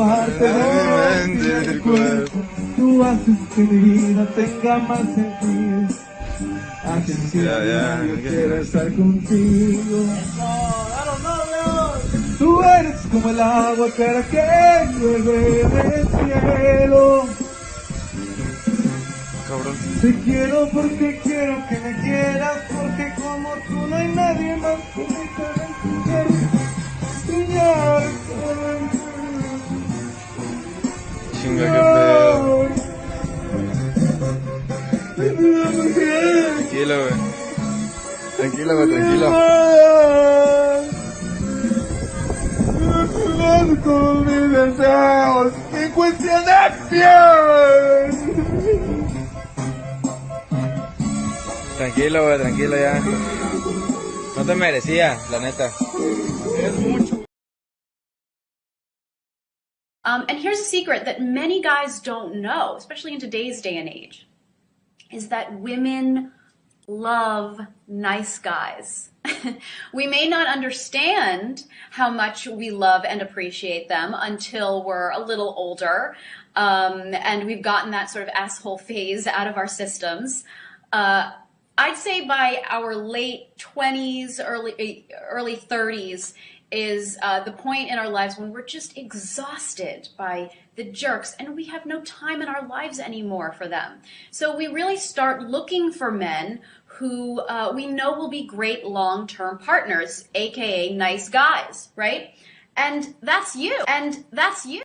parte de mi mente y del cuerpo. Tú haces que mi vida tenga más sentido. Haces que yo quiera estar contigo. Tú eres como el agua clara que llueve del cielo. Cabrón. Te quiero porque quiero que me quieras, porque como tú no hay nadie más que me pueda soñar. Chinga, qué pedo. Tranquilo, güey. Tranquilo, güey, tranquilo. Con mis deseos en cuestión de piel. Tranquilo, güey, tranquilo ya. No te merecía, la neta. Es mucho. And here's a secret that many guys don't know, especially in today's day and age, is that women love nice guys. We may not understand how much we love and appreciate them until we're a little older, and we've gotten that sort of asshole phase out of our systems. I'd say by our late 20s, early 30s is the point in our lives when we're just exhausted by the jerks and we have no time in our lives anymore for them. So we really start looking for men who we know will be great long-term partners, aka nice guys, right? And that's you. And that's you.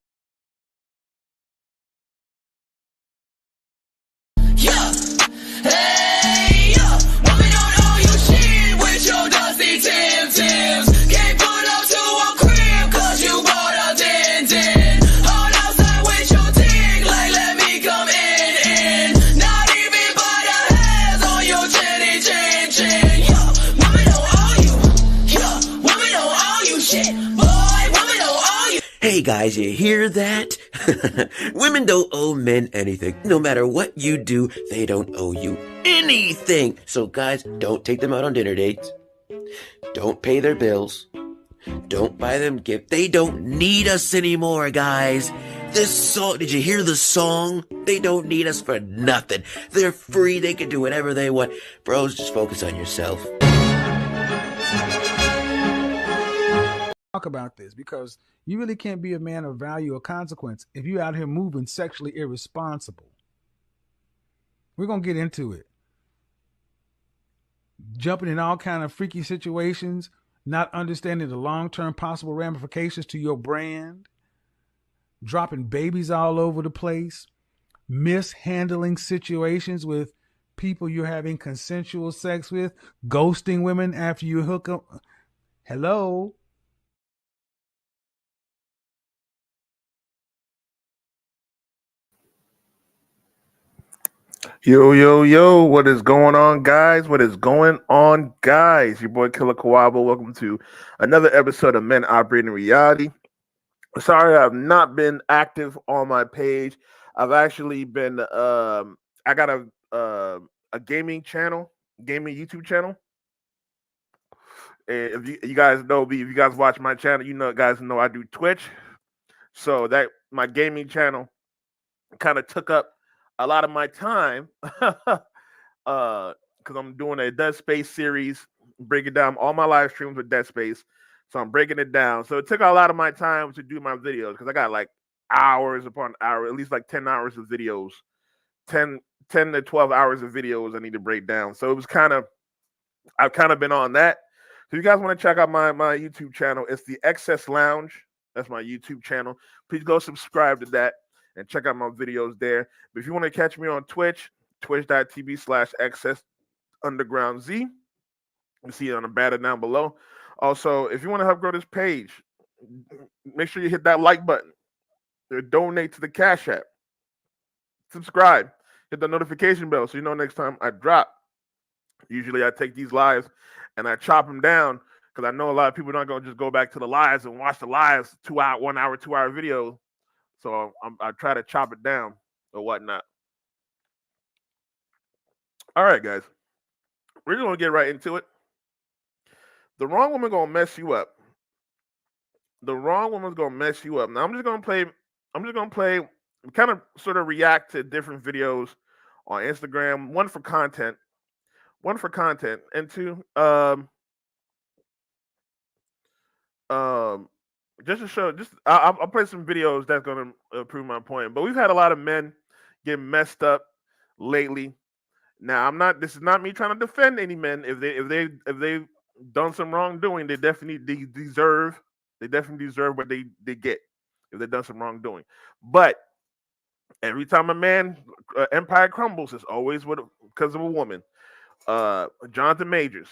Yeah. Hey, yeah. Woman don't owe you shit with your dusty Tims. Can't pull up to a crib cause you bought a din. All outside with your dick like let me come in. Not even by the hairs on your chin. Yeah. Woman don't owe you. Yeah. Woman don't owe you shit. Boy, woman don't owe you. Hey guys, you hear that? Women don't owe men anything. No matter what you do, they don't owe you anything. So guys, don't take them out on dinner dates. Don't pay their bills. Don't buy them gifts. They don't need us anymore, guys. This song, did you hear the song? They don't need us for nothing. They're free. They can do whatever they want. Bros, just focus on yourself. Talk about this because you really can't be a man of value or consequence if you're out here moving sexually irresponsible. We're going to get into it. Jumping in all kind of freaky situations, not understanding the long-term possible ramifications to your brand, dropping babies all over the place, mishandling situations with people you're having consensual sex with, ghosting women after you hook up. Hello? Yo, what is going on, guys? Your boy Killer Kawabo. Welcome to another episode of Men Operating Reality. Sorry, I've not been active on my page. I've actually been I got a gaming channel, gaming YouTube channel. And if you guys know me, if you guys watch my channel, guys know I do Twitch. So that my gaming channel kind of took up a lot of my time because I'm doing a Dead Space series, breaking down all my live streams with Dead Space. So I'm breaking it down. So it took a lot of my time to do my videos because I got like hours upon hours, at least like 10 hours of videos, 10 to 12 hours of videos I need to break down. So it was I've kind of been on that. So if you guys want to check out my YouTube channel, it's the Excess Lounge. That's my YouTube channel. Please go subscribe to that and check out my videos there. But if you want to catch me on Twitch, twitch.tv/XS_Z. You see it on the banner down below. Also, if you want to help grow this page, make sure you hit that like button. Donate to the Cash App. Subscribe. Hit the notification bell so you know next time I drop. Usually I take these lives and I chop them down because I know a lot of people are not going to just go back to the lives and watch the lives 2 hour, 1 hour, 2 hour video. So I try to chop it down or whatnot. All right, guys. We're going to get right into it. The wrong woman going to mess you up. The wrong woman's going to mess you up. Now, I'm just going to play I'm just gonna play, kind of sort of react to different videos on Instagram. One for content, and two, just to show. I'll play some videos that's gonna prove my point. But we've had a lot of men get messed up lately. Now I'm not. This is not me trying to defend any men. If they've done some wrongdoing, they definitely deserve. They definitely deserve what they get if they've done some wrongdoing. But every time a man empire crumbles, it's always because of a woman. Jonathan Majors.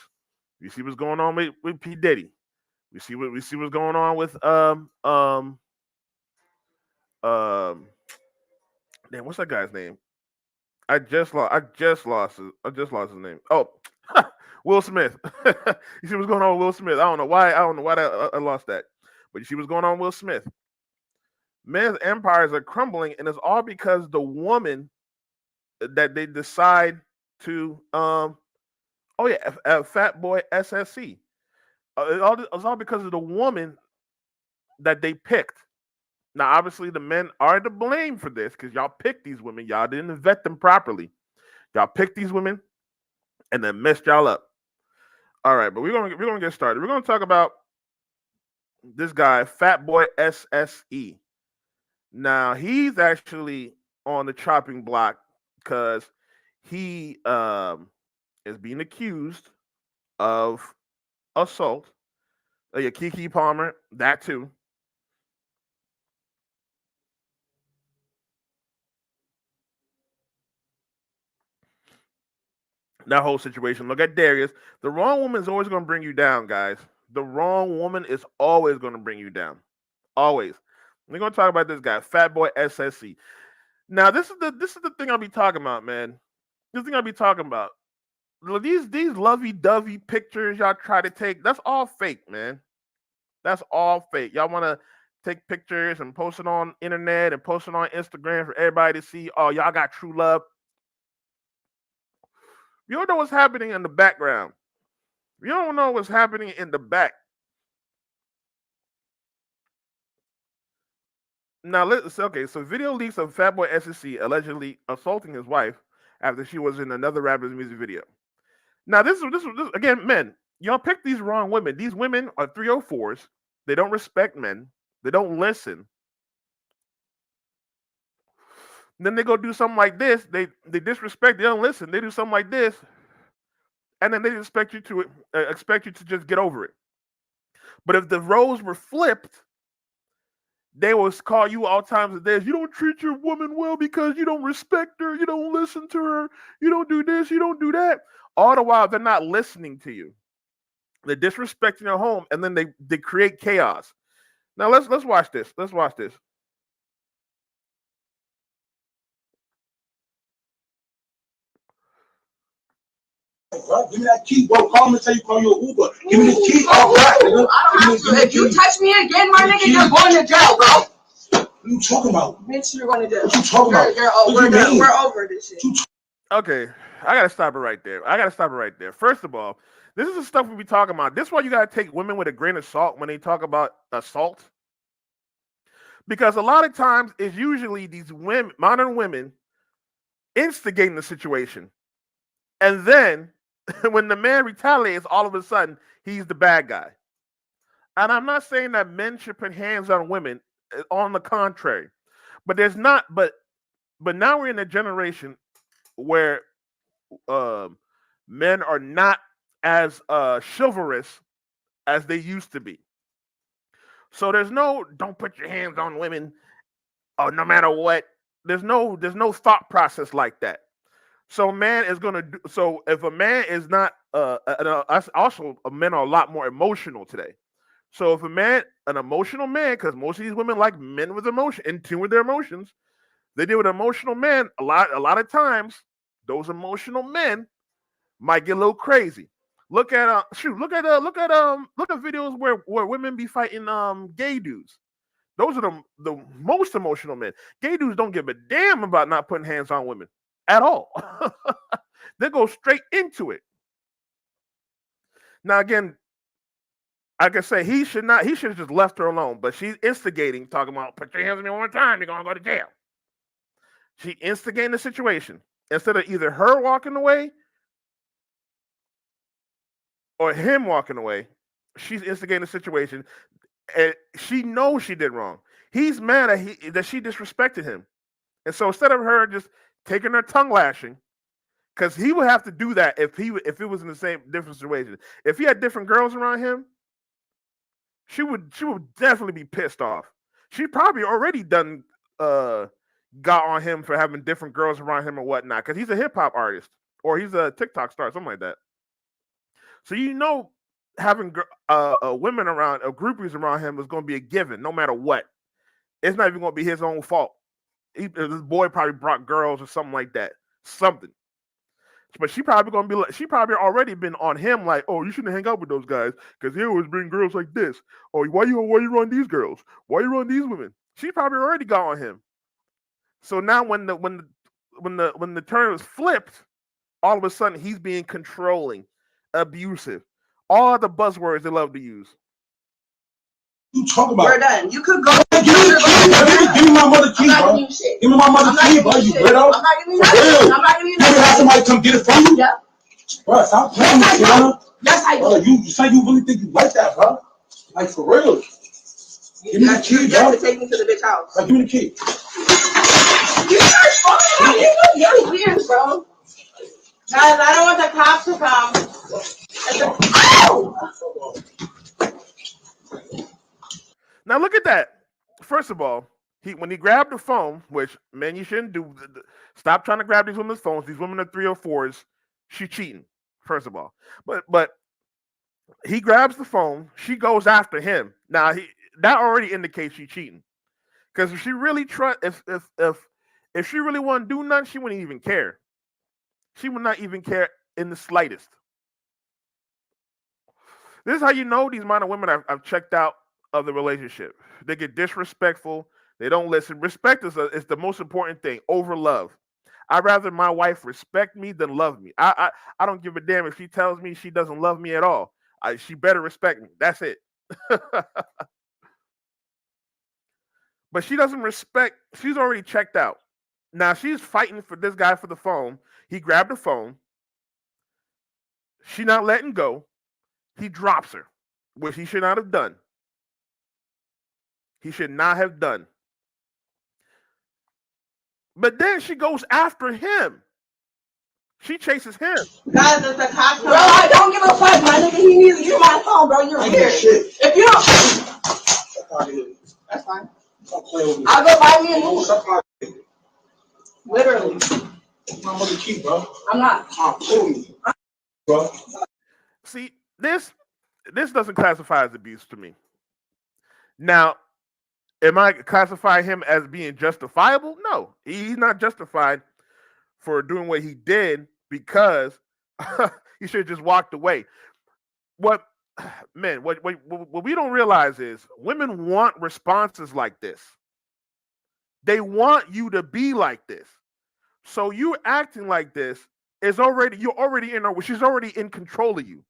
You see what's going on with P Diddy. We see what's going on with damn, what's that guy's name? I just lost his name. Oh, Will Smith. You see what's going on with Will Smith? I don't know why I lost that. But you see what's going on with Will Smith. Men's empires are crumbling, and it's all because the woman that they decide to Fat Boy SSC. It's all because of the woman that they picked. Now, obviously, the men are to blame for this because y'all picked these women. Y'all didn't vet them properly. Y'all picked these women and then messed y'all up. All right, but we're gonna get started. We're gonna talk about this guy, Fat Boy SSE. Now, he's actually on the chopping block because he is being accused of assault. Keke Palmer, that too. That whole situation. Look at Darius. The wrong woman is always going to bring you down, guys. The wrong woman is always going to bring you down. Always. We're going to talk about this guy, Fat Boy SSC. Now, this is the thing I'll be talking about, man. This thing I'll be talking about. These lovey-dovey pictures y'all try to take, that's all fake, man. That's all fake. Y'all want to take pictures and post it on internet and post it on Instagram for everybody to see. Oh, y'all got true love. You don't know what's happening in the background. You don't know what's happening in the back. Now, so video leaks of Fatboy SSC allegedly assaulting his wife after she was in another rapper's music video. Now, this again, men, y'all pick these wrong women. These women are 304s. They don't respect men. They don't listen. And then they go do something like this. They disrespect. They don't listen. They do something like this, and then they expect you to just get over it. But if the roles were flipped, they will call you all times of this. You don't treat your woman well because you don't respect her. You don't listen to her. You don't do this. You don't do that. All the while, they're not listening to you. They're disrespecting your home, and then they create chaos. Now let's watch this. Let's watch this. Give me that key, bro. Call me and say you call your Uber. Give me the key. All right, nigga. I don't have to. If you touch me again, my nigga, you're going to jail, bro. What are you talking about? Bitch, you're going to jail. What you talking about? We're over this shit. Okay, I gotta stop it right there. First of all, this is the stuff we be talking about. This is why you gotta take women with a grain of salt when they talk about assault. Because a lot of times it's usually these women, modern women, instigating the situation. And then when the man retaliates, all of a sudden he's the bad guy. And I'm not saying that men should put hands on women. On the contrary, but there's not. But now we're in a generation where men are not as chivalrous as they used to be. So there's no don't put your hands on women, or no matter what. There's no thought process like that. So man is gonna do. So if a man is not, also men are a lot more emotional today. So if an emotional man, because most of these women like men with emotion, in tune with their emotions, they deal with an emotional man. A lot of times, those emotional men might get a little crazy. Look at videos where women be fighting gay dudes. Those are the most emotional men. Gay dudes don't give a damn about not putting hands on women at all. They go straight into it. Now again, like I say, he should have just left her alone. But she's instigating, talking about put your hands on me one more time, you're gonna go to jail. She instigating the situation instead of either her walking away or him walking away. She's instigating the situation, and she knows she did wrong. He's mad that she disrespected him, and so instead of her just taking her tongue lashing, because he would have to do that if it was in the same different situation. If he had different girls around him, she would definitely be pissed off. She probably already done got on him for having different girls around him or whatnot, because he's a hip hop artist or he's a TikTok star, something like that. So having women around, groupies around him is going to be a given, no matter what. It's not even going to be his own fault. This boy probably brought girls or something like that, something. But she probably going to be she probably already been on him like, oh, you shouldn't hang out with those guys because they always bring girls like this. Or why you run these girls? Why you run these women? She probably already got on him. So now when the turn was flipped, all of a sudden he's being controlling, abusive, all the buzzwords they love to use. You talk about? We're done. You could go. Give me my mother key, bro. Give me my mother key, bro. You weirdo. I'm not giving you nothing. I'm not giving you You nothing. have somebody come get it from you? Yeah. Bro, stop playing with me, bro. Yes, I Bro, do. you say you really think you like that, bro? Like, for real. Give me the key, You have bro. to take me to the bitch house. Like, give me the key. You're weird, bro. Guys, I don't want the cops to come. Now look at that. First of all, when he grabbed the phone, which man you shouldn't do. Stop trying to grab these women's phones. These women are 304s. She's cheating. First of all, but he grabs the phone. She goes after him. Now that already indicates she's cheating. Because if she really if she really want to do nothing, she wouldn't even care. She would not even care in the slightest. This is how you know these minor women I've checked out of the relationship. They get disrespectful. They don't listen. Respect is the most important thing over love. I'd rather my wife respect me than love me. I don't give a damn if she tells me she doesn't love me at all. She better respect me. That's it. But she doesn't respect. She's already checked out. Now she's fighting for this guy for the phone. He grabbed the phone. She not letting go. He drops her, which he should not have done. He should not have done. But then she goes after him. She chases him. Guys, it's the cops. Bro, I don't give a fuck, my nigga. He needs to use my phone, bro. You're weird. If you don't, that's fine. I'll go buy me a new. Literally. My mother key, bro. I'm not. Bro. See, this doesn't classify as abuse to me. Now, am I classifying him as being justifiable? No, he's not justified for doing what he did because he should have just walked away. What we don't realize is women want responses like this. They want you to be like this. So you acting like this you're already in her. She's already in control of you.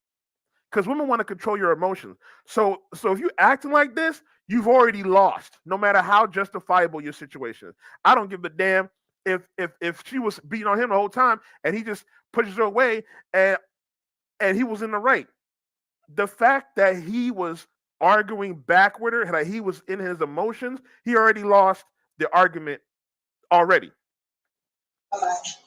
Because women want to control your emotions. So if you acting like this, you've already lost, no matter how justifiable your situation is. I don't give a damn if she was beating on him the whole time and he just pushes her away and he was in the right. The fact that he was arguing back with her, that he was in his emotions, he already lost the argument already.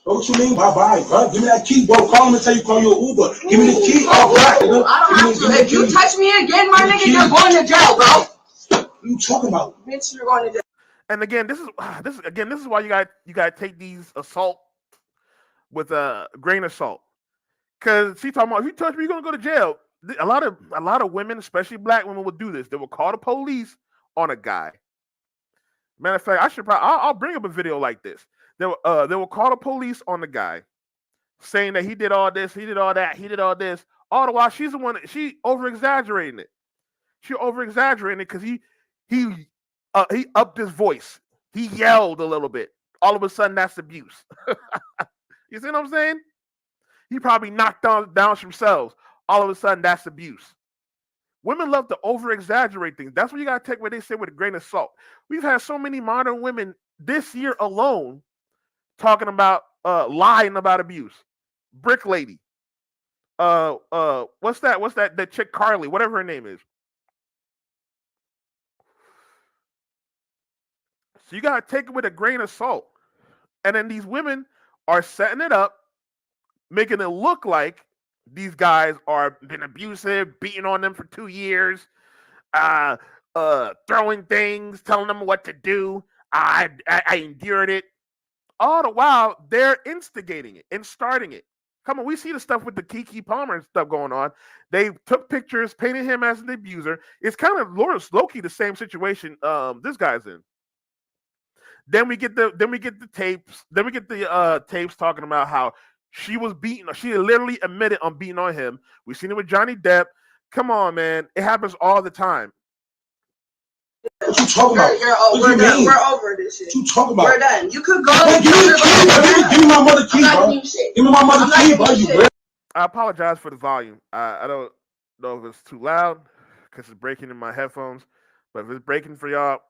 What you mean? Bye-bye, bro. Give me that key, bro. Call him and tell you call your Uber. Give me the key. All right. I don't have to. If you touch me again, my nigga, you're going to jail, bro. What are you talking about? Bitch, you're going to jail. And again, this is why you got to take these assault with a grain of salt. Because she talking about, if you touch me, you're gonna go to jail. A lot of women, especially black women, will do this. They will call the police on a guy. Matter of fact, I'll bring up a video like this. They will call the police on the guy, saying that he did all this, he did all that, he did all this. All the while, she's the one she over exaggerating it. She over exaggerating it because he upped his voice. He yelled a little bit. All of a sudden, that's abuse. You see what I'm saying? He probably knocked down some cells. All of a sudden, that's abuse. Women love to over exaggerate things. That's what you gotta take what they say with a grain of salt. We've had so many modern women this year alone talking about lying about abuse. Brick Lady. What's that? That chick Carly, whatever her name is. So you gotta take it with a grain of salt. And then these women are setting it up, making it look like these guys are been abusive, beating on them for 2 years, throwing things, telling them what to do. I endured it. All the while, they're instigating it and starting it. Come on, we see the stuff with the Keke Palmer stuff going on. They took pictures, painted him as an abuser. It's kind of low-key the same situation this guy's in. Then we get the tapes. Then we get the tapes talking about how she was beaten. She literally admitted on beating on him. We've seen it with Johnny Depp. Come on, man. It happens all the time. What you talking about? We're done. We're over this shit. What you talking about? We're done. You could go. Hey, give me the key. Give me my mother key, bro. Give me my mother key, bro. You real? I apologize for the volume. I don't know if it's too loud because it's breaking in my headphones. But if it's breaking for y'all,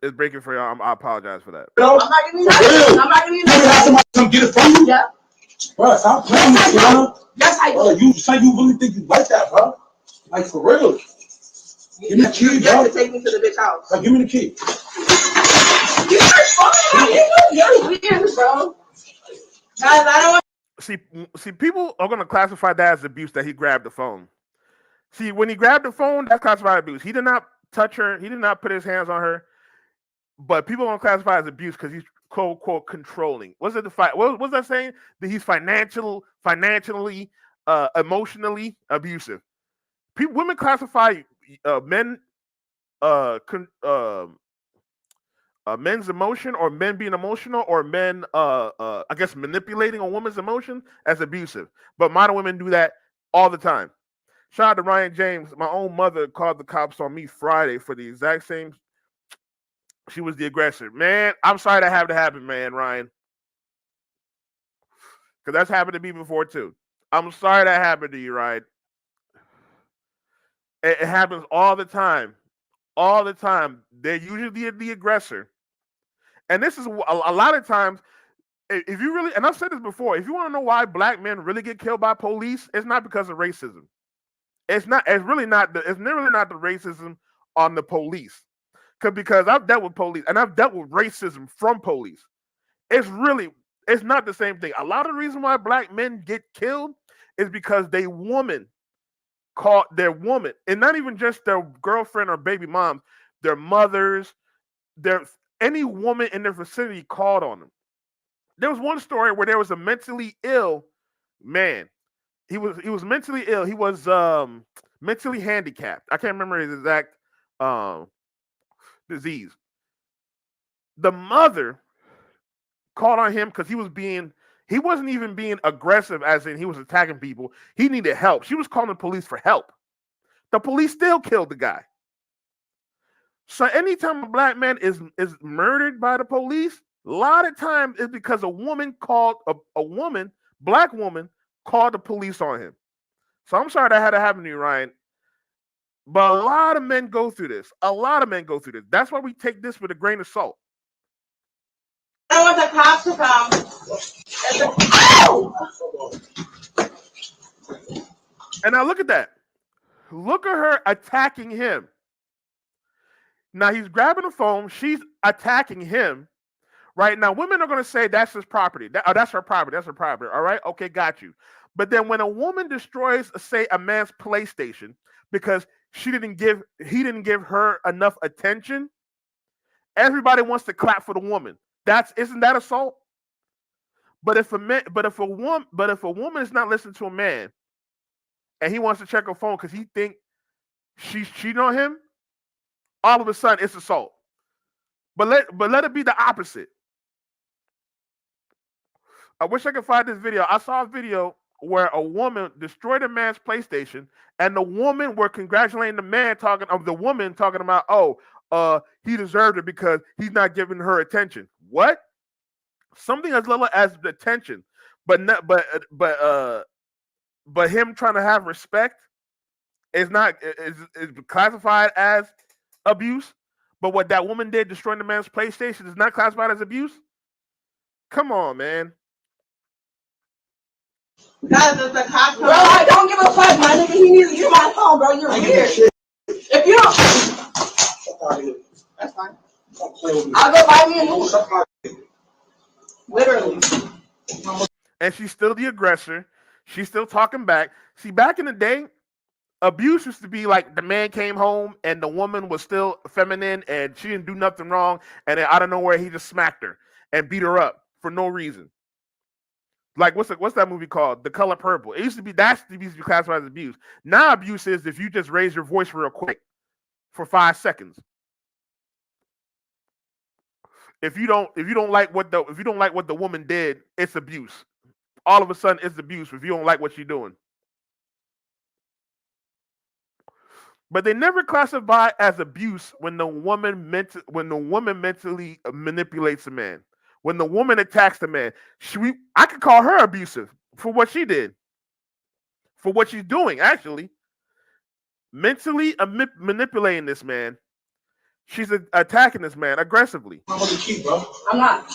it's breaking for y'all. I apologize for that. I'm not giving you nothing. I'm not giving you nothing. You have somebody come get it from you? Yeah. Bro, stop playing with me, bro. Yes, I do. Bro, you say you really think you like that, bro? Like, for real. Give me the key, You bro. have to take me to the bitch house. Like, give me the key. You're weird, bro. Guys, I don't want. See, people are going to classify that as abuse that he grabbed the phone. See, when he grabbed the phone, that's classified abuse. He did not touch her. He did not put his hands on her. But people are going to classify as abuse because he's quote unquote controlling. What's it? What was that saying? That he's financially, emotionally abusive. Women classify men's emotion or men being emotional or men I guess manipulating a woman's emotion as abusive. But modern women do that all the time. Shout out to Ryan James. My own mother called the cops on me Friday for the exact same. She was the aggressor. Man, I'm sorry that had to happen, man, Ryan. Because that's happened to me before too. I'm sorry that happened to you, Ryan. It happens all the time. All the time. They're usually the aggressor. And this is a lot of times, if you really, and I've said this before, if you want to know why black men really get killed by police, it's not because of racism. It's really not the racism on the police. Because I've dealt with police and I've dealt with racism from police. It's not the same thing. A lot of the reason why black men get killed is because their woman, and not even just their girlfriend or baby moms, their mothers, any woman in their vicinity called on them. There was one story where there was a mentally ill man. He was mentally ill. He was mentally handicapped. I can't remember his exact disease. The mother called on him because he wasn't even being aggressive, as in he was attacking people. He needed help. She was calling the police for help. The police still killed the guy. So anytime a black man is murdered by the police, a lot of times it's because a woman called black woman called the police on him. So I'm sorry that had to happen to you, Ryan. But a lot of men go through this. That's why we take this with a grain of salt. I want the cops to come. And now look at that. Look at her attacking him. Now he's grabbing the phone. She's attacking him. Right now, women are going to say that's his property. That's her property. That's her property. All right. Okay, got you. But then when a woman destroys, say, a man's PlayStation because he didn't give her enough attention, everybody wants to clap for the woman. Isn't that assault? But if a woman is not listening to a man and he wants to check her phone because he thinks she's cheating on him, all of a sudden it's assault. But let it be the opposite. I wish I could find this video. I saw a video where a woman destroyed a man's PlayStation, and the woman were congratulating the man, talking about, he deserved it because he's not giving her attention. What? Something as little as attention, but him trying to have respect It's not. It's classified as abuse. But what that woman did, destroying the man's PlayStation, is not classified as abuse. Come on, man. Guys, the cops. Bro, I don't give a fuck, my nigga. He needs to get my phone, bro. You're weird. If you don't, that's fine. I'll go buy me a new one. Literally. And she's still the aggressor. She's still talking back. See, back in the day, abuse used to be like the man came home and the woman was still feminine and she didn't do nothing wrong, and then out of nowhere he just smacked her and beat her up for no reason. Like what's that movie called? The Color Purple. It used to be classified as abuse. Now abuse is if you just raise your voice real quick for 5 seconds. If you don't like what the woman did, it's abuse. All of a sudden, it's abuse if you don't like what she's doing. But they never classify as abuse when the woman mentally manipulates a man. When the woman attacks the man, I could call her abusive for what she did, for what she's doing. Actually, mentally manipulating this man. She's attacking this man aggressively. I'm not.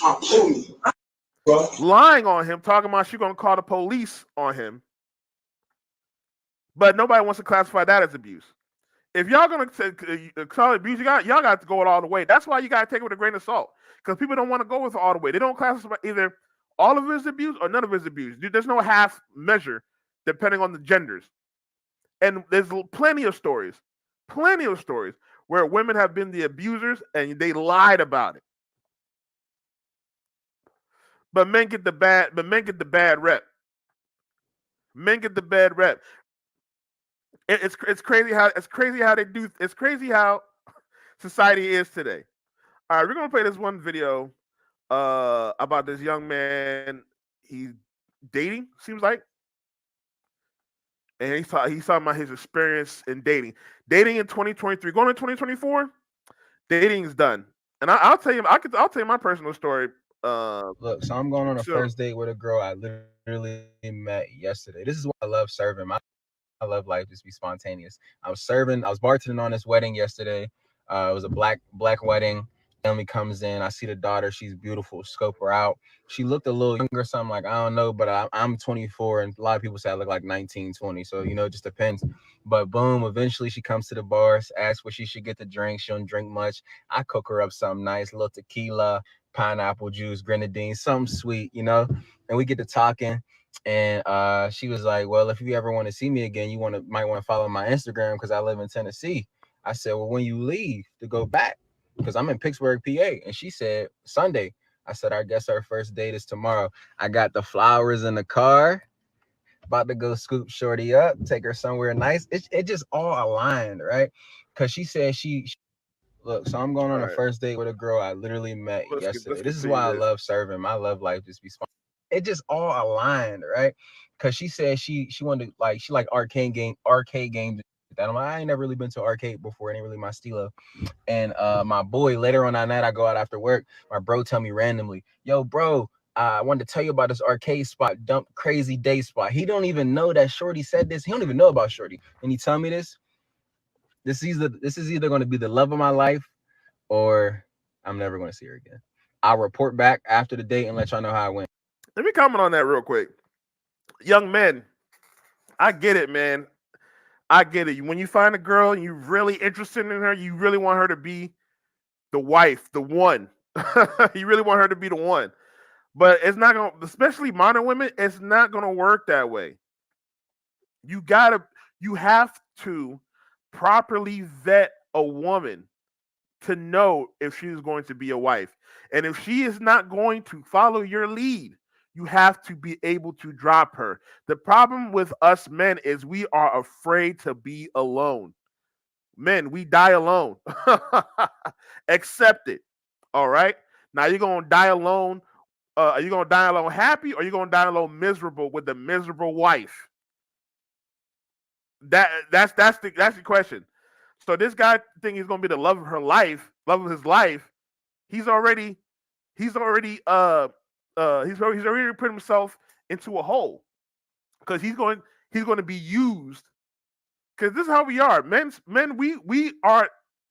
Lying on him, talking about she's gonna call the police on him. But nobody wants to classify that as abuse. If y'all gonna call it abuse, y'all got to go it all the way. That's why you gotta take it with a grain of salt. Because people don't want to go with it all the way. They don't classify either all of it is abuse or none of it is abuse. There's no half measure depending on the genders. And there's plenty of stories where women have been the abusers and they lied about it. But men get the bad rep. Men get the bad rep. It's crazy how society is today. All right, we're gonna play this one video about this young man. He's dating, seems like, and he's talking about his experience in dating in 2023. Going into 2024, dating is done. And I'll tell you my personal story. Look, so I'm going on a first date with a girl I literally met yesterday. This is what I love serving. I love life just be spontaneous. I was bartending on this wedding yesterday. It was a black wedding. Family comes in. I see the daughter. She's beautiful. Scope her out. She looked a little younger, so I'm like, I don't know, but I'm 24, and a lot of people say I look like 19, 20. So, it just depends. But boom, eventually she comes to the bar, asks what she should get to drink. She don't drink much. I cook her up something nice, a little tequila, pineapple juice, grenadine, something sweet, and we get to talking. And she was like, well, if you ever want to see me again, you might want to follow my Instagram because I live in Tennessee. I said, well, when you leave to go back, because I'm in Pittsburgh, PA. And she said, Sunday. I said, I guess our first date is tomorrow. I got the flowers in the car. About to go scoop shorty up, take her somewhere nice. It just all aligned, right? Because she said look, so I'm going on a first date with a girl I literally met yesterday. This is why I love serving. I love life just be fun. It just all aligned, right? Because she said she wanted to, she like arcade games. I'm like, I ain't never really been to an arcade before. It ain't really my stilo. And my boy, later on that night, I go out after work. My bro tell me randomly, yo, bro, I wanted to tell you about this arcade spot, dump crazy day spot. He don't even know that Shorty said this. He don't even know about Shorty. And he tell me this. This is either going to be the love of my life or I'm never going to see her again. I'll report back after the date and let y'all know how it went. Let me comment on that real quick. Young men, I get it, man. I get it. When you find a girl and you're really interested in her, you really want her to be the wife, the one. You really want her to be the one. But it's not going to, especially modern women, it's not going to work that way. You have to properly vet a woman to know if she's going to be a wife. And if she is not going to follow your lead, you have to be able to drop her. The problem with us men is we are afraid to be alone. Men, we die alone. Accept it. All right? Now you're going to die alone. Are you going to die alone happy or are you going to die alone miserable with a miserable wife? That's the question. So this guy thinks he's going to be the love of his life. He's already put himself into a hole because he's going to be used Because this is how we are. Men, we are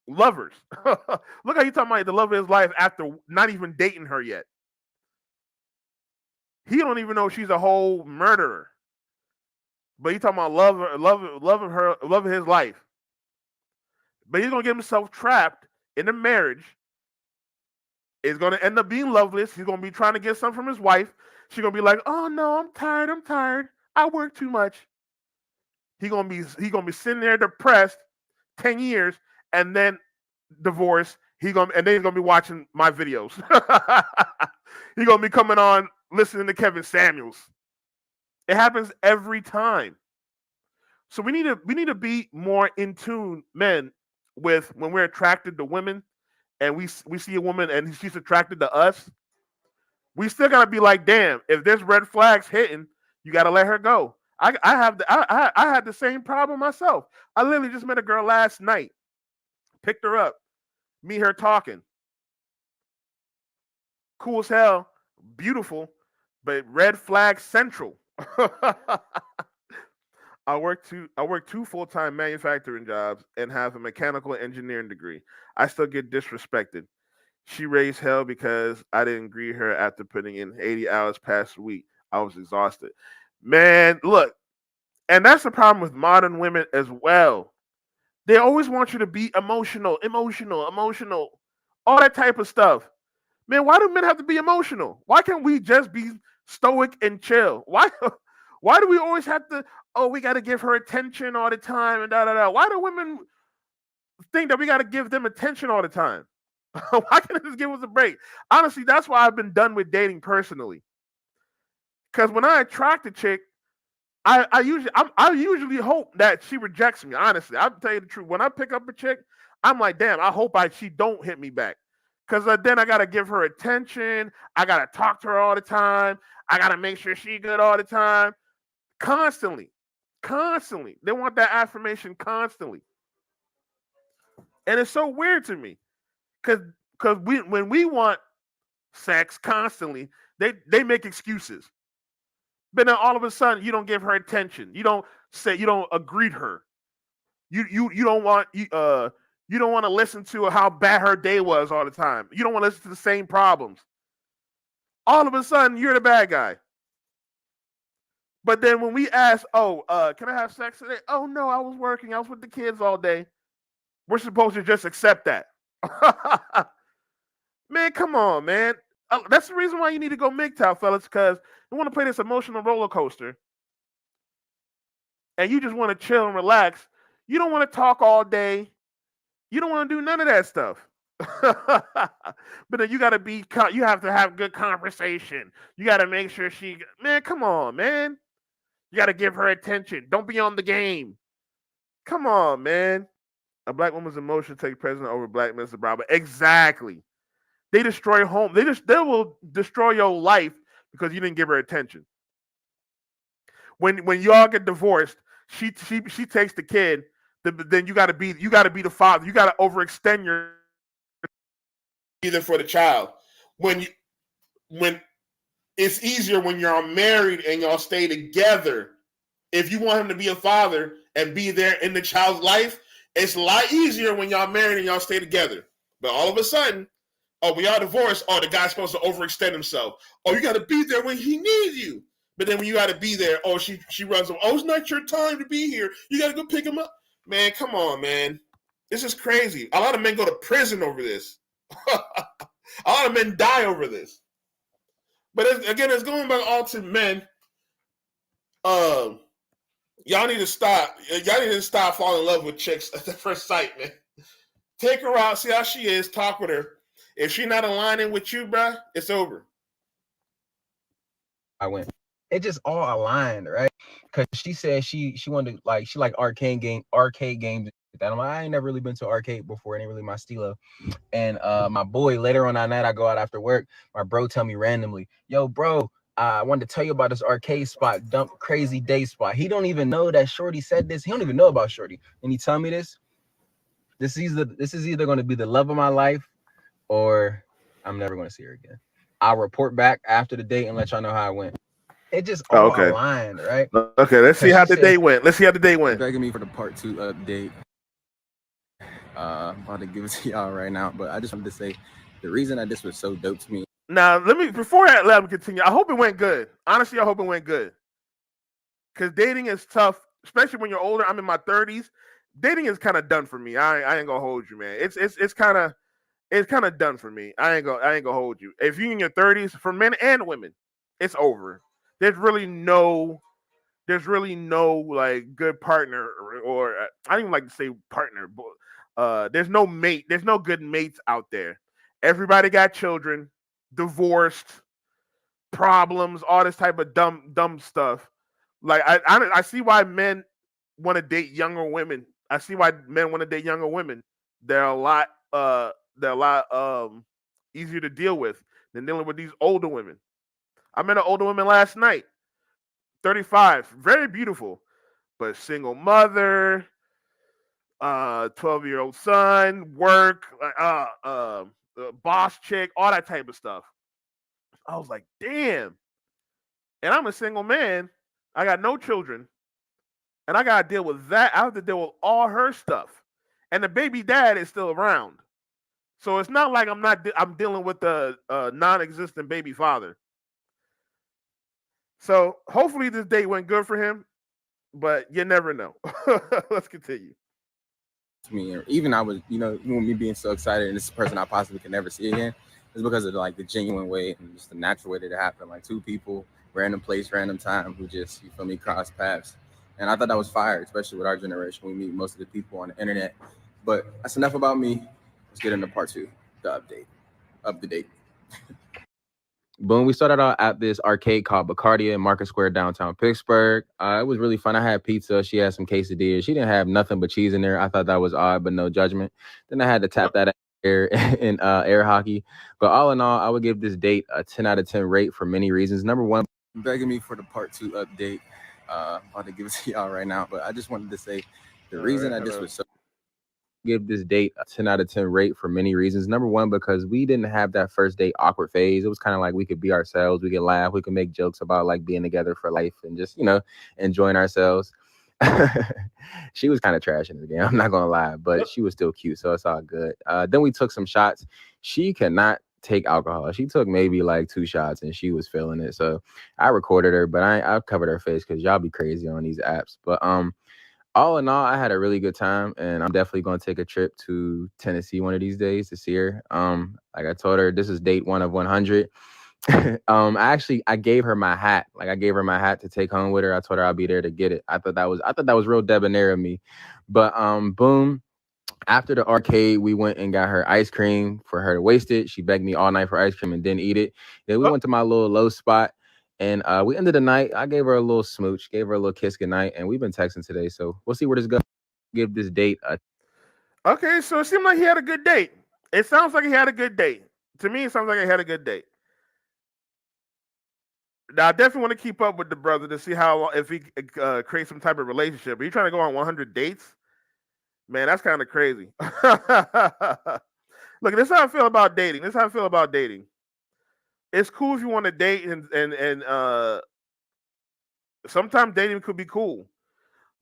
lovers. Look how he talking about the love of his life after not even dating her yet. He don't even know she's a whole murderer. But he talking about love of his life. But he's gonna get himself trapped in a marriage. It's gonna end up being loveless. He's gonna be trying to get something from his wife. She's gonna be like, "Oh no, I'm tired. I work too much." He's gonna be sitting there depressed 10 years and then divorced. Then he's gonna be watching my videos. He's gonna be coming on listening to Kevin Samuels. It happens every time. So we need to be more in tune, men, with when we're attracted to women and we see a woman and she's attracted to us. We still gotta be like, damn, if there's red flags hitting, you gotta let her go. I had the same problem myself. I literally just met a girl last night, picked her up, me her talking, cool as hell, beautiful, but red flag central. I work two full-time manufacturing jobs and have a mechanical engineering degree. I still get disrespected. She raised hell because I didn't greet her after putting in 80 hours past week. I was exhausted. Man, look, and that's the problem with modern women as well. They always want you to be emotional, all that type of stuff. Man, why do men have to be emotional? Why can't we just be stoic and chill? Why do we always have to, we got to give her attention all the time and da-da-da? Why do women think that we got to give them attention all the time? Why can't they just give us a break? Honestly, that's why I've been done with dating personally. Because when I attract a chick, I usually hope that she rejects me. Honestly, I'll tell you the truth. When I pick up a chick, I'm like, damn, I hope she don't hit me back. Because then I got to give her attention. I got to talk to her all the time. I got to make sure she's good all the time. Constantly. They want that affirmation constantly. And it's so weird to me. Because when we want sex constantly, they make excuses. But then all of a sudden, you don't give her attention. You don't greet her. You don't want to listen to her how bad her day was all the time. You don't want to listen to the same problems. All of a sudden, you're the bad guy. But then when we ask, can I have sex today? Oh no, I was working. I was with the kids all day. We're supposed to just accept that. Man, come on, man. That's the reason why you need to go MGTOW, fellas, because you want to play this emotional roller coaster and you just want to chill and relax. You don't want to talk all day. You don't want to do none of that stuff. But then you have to have good conversation. You got to make sure man, come on, man. You got to give her attention. Don't be on the game. Come on, man. A black woman's emotion take precedence over black men's problem. Exactly. They destroy home. They will destroy your life because you didn't give her attention. When y'all get divorced, she takes the kid. Then you got to be the father. You got to overextend your either for the child. When it's easier when you're married and y'all stay together. If you want him to be a father and be there in the child's life, it's a lot easier when y'all married and y'all stay together. But all of a sudden, we are divorced. The guy's supposed to overextend himself. You got to be there when he needs you. But then when you got to be there, she runs him. It's not your time to be here. You got to go pick him up. Man, come on, man. This is crazy. A lot of men go to prison over this. A lot of men die over this. But it's going back all to men. Y'all need to stop. Y'all need to stop falling in love with chicks at the first sight, man. Take her out, see how she is, talk with her. If she's not aligning with you, bruh, it's over. I went. It just all aligned, right? Because she said she wanted to, she like arcade games. I'm like, I ain't never really been to arcade before. It ain't really my stilo. And my boy, later on that night, I go out after work. My bro tell me randomly, yo, bro, I wanted to tell you about this arcade spot, dump crazy day spot. He don't even know that Shorty said this. He don't even know about Shorty. And he tell me this. This is either going to be the love of my life or I'm never going to see her again. I'll report back after the date and let y'all know how it went. it just all okay. aligned, right? Okay, let's see Because how she the day said, went. Let's see how the day went. begging me for the part 2 update. I'm about to give it to y'all right now, but I just wanted to say the reason that this was so dope to me. Now, before I let him continue, I hope it went good. Honestly, I hope it went good. Because dating is tough, especially when you're older. I'm in my 30s. Dating is kind of done for me. I ain't gonna hold you, man. It's kind of done for me. I ain't gonna hold you. If you're in your 30s, for men and women, it's over. There's really no like good partner or I don't even like to say partner, but there's no mate. There's no good mates out there. Everybody got children, divorced, problems, all this type of dumb stuff. Like I see why men want to date younger women. I see why men want to date younger women. They're a lot easier to deal with than dealing with these older women. I met an older woman last night, 35, very beautiful, but single mother, 12-year-old son, work, boss chick, all that type of stuff. I was like, damn. And I'm a single man. I got no children. And I got to deal with that. I have to deal with all her stuff. And the baby dad is still around. So it's not like I'm dealing with the non-existent baby father. So hopefully this date went good for him, but you never know. Let's continue. Me, or even I was, me being so excited, and this is a person I possibly can never see again, is because of like the genuine way and just the natural way that it happened. Like two people, random place, random time, who just, cross paths. And I thought that was fire, especially with our generation. We meet most of the people on the internet. But that's enough about me. Let's get into part 2, the update of the date. Boom, we started out at this arcade called Bacardia in Market Square, downtown Pittsburgh. It was really fun. I had pizza. She had some quesadillas. She didn't have nothing but cheese in there. I thought that was odd, but no judgment. Then I had to tap that air in air hockey. But all in all, I would give this date a 10 out of 10 rate for many reasons. Number one, begging me for the part 2 update. I'm about to give it to y'all right now, but I just wanted to say the reason that this was so give this date a 10 out of 10 rate for many reasons. Number one, because we didn't have that first date awkward phase. It was kind of like we could be ourselves. We could laugh. We could make jokes about like being together for life and just, enjoying ourselves. She was kind of trash in the game. I'm not going to lie, but she was still cute. So it's all good. Then we took some shots. She cannot take alcohol. She took maybe like 2 shots and she was feeling it. So I recorded her, but I covered her face because y'all be crazy on these apps. But all in all, I had a really good time, and I'm definitely going to take a trip to Tennessee one of these days to see her. Like I told her, this is date 1 of 100. I gave her my hat. Like I gave her my hat to take home with her. I told her I'll be there to get it. I thought that was real debonair of me. But boom. After the arcade, we went and got her ice cream for her to waste it. She begged me all night for ice cream and didn't eat it. Then we went to my little low spot. And we ended the night. I gave her a little smooch, gave her a little kiss goodnight, and we've been texting today. So we'll see where this goes. Give this date a... Okay, so it seemed like he had a good date. It sounds like he had a good date. To me, it sounds like he had a good date. Now, I definitely want to keep up with the brother to see how long, if he creates some type of relationship. Are you trying to go on 100 dates? Man, that's kind of crazy. Look, this is how I feel about dating. It's cool if you want to date and sometimes dating could be cool.